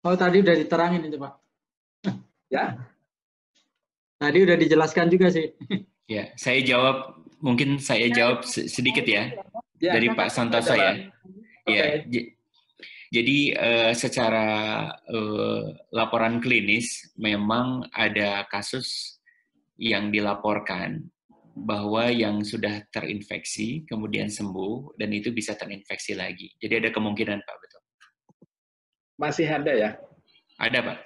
Oh, tadi udah diterangin itu, Pak. Ya. Tadi udah dijelaskan juga sih. Ya, mungkin saya jawab sedikit ya, Ya, dari Pak Santoso ya. Oke. Ya, jadi secara laporan klinis memang ada kasus yang dilaporkan bahwa yang sudah terinfeksi kemudian sembuh dan itu bisa terinfeksi lagi. Jadi ada kemungkinan, Pak, betul. Masih ada ya? Ada, Pak.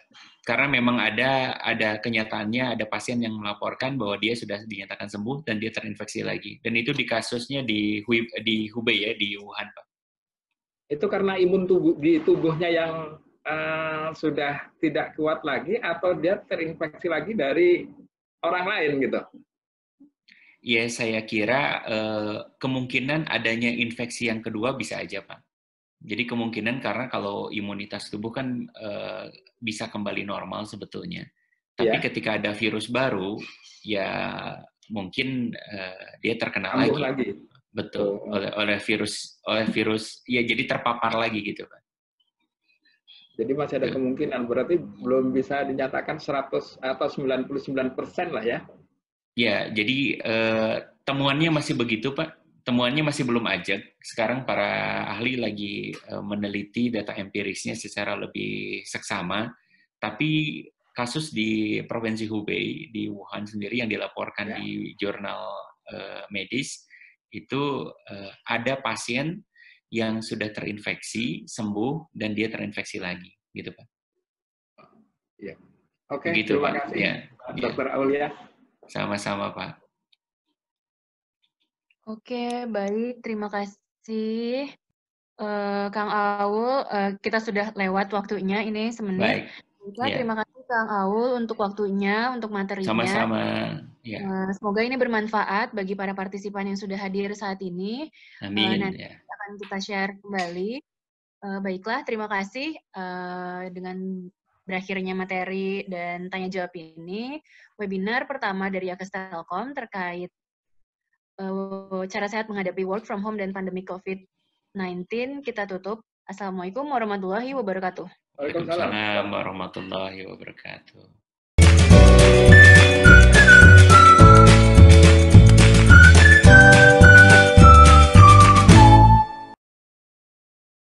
Karena memang ada kenyataannya ada pasien yang melaporkan bahwa dia sudah dinyatakan sembuh dan dia terinfeksi lagi. Dan itu di kasusnya di Hubei ya, di Wuhan, Pak. Itu karena imun di tubuhnya yang sudah tidak kuat lagi atau dia terinfeksi lagi dari orang lain gitu? Ya, saya kira kemungkinan adanya infeksi yang kedua bisa aja, Pak. Jadi kemungkinan karena kalau imunitas tubuh kan bisa kembali normal sebetulnya. Tapi ketika ada virus baru, ya mungkin dia terkena lagi. Betul, oleh virus, ya jadi terpapar lagi gitu, Pak. Jadi masih ada kemungkinan, berarti belum bisa dinyatakan 100 atau 99% lah ya? Ya, jadi temuannya masih begitu, Pak. Temuannya masih belum ajak. Sekarang para ahli lagi meneliti data empirisnya secara lebih seksama. Tapi kasus di Provinsi Hubei, di Wuhan sendiri yang dilaporkan di jurnal medis, itu ada pasien yang sudah terinfeksi, sembuh, dan dia terinfeksi lagi. Gitu, Pak. Ya. Oke, begitu, terima Pak. kasih, Ya. Dr. Aulia. Sama-sama, Pak. Oke, baik. Terima kasih, Kang Aul. Kita sudah lewat waktunya ini semenit. Baik. Terima kasih, Kang Aul, untuk waktunya, untuk materinya. Sama-sama. Ya. Semoga ini bermanfaat bagi para partisipan yang sudah hadir saat ini. Amin. Nanti akan kita share kembali. Baiklah, terima kasih. Dengan berakhirnya materi dan tanya jawab ini, webinar pertama dari Akes Telkom terkait cara sehat menghadapi work from home dan pandemi COVID-19 kita tutup. Assalamualaikum warahmatullahi wabarakatuh. Waalaikumsalam warahmatullahi wabarakatuh.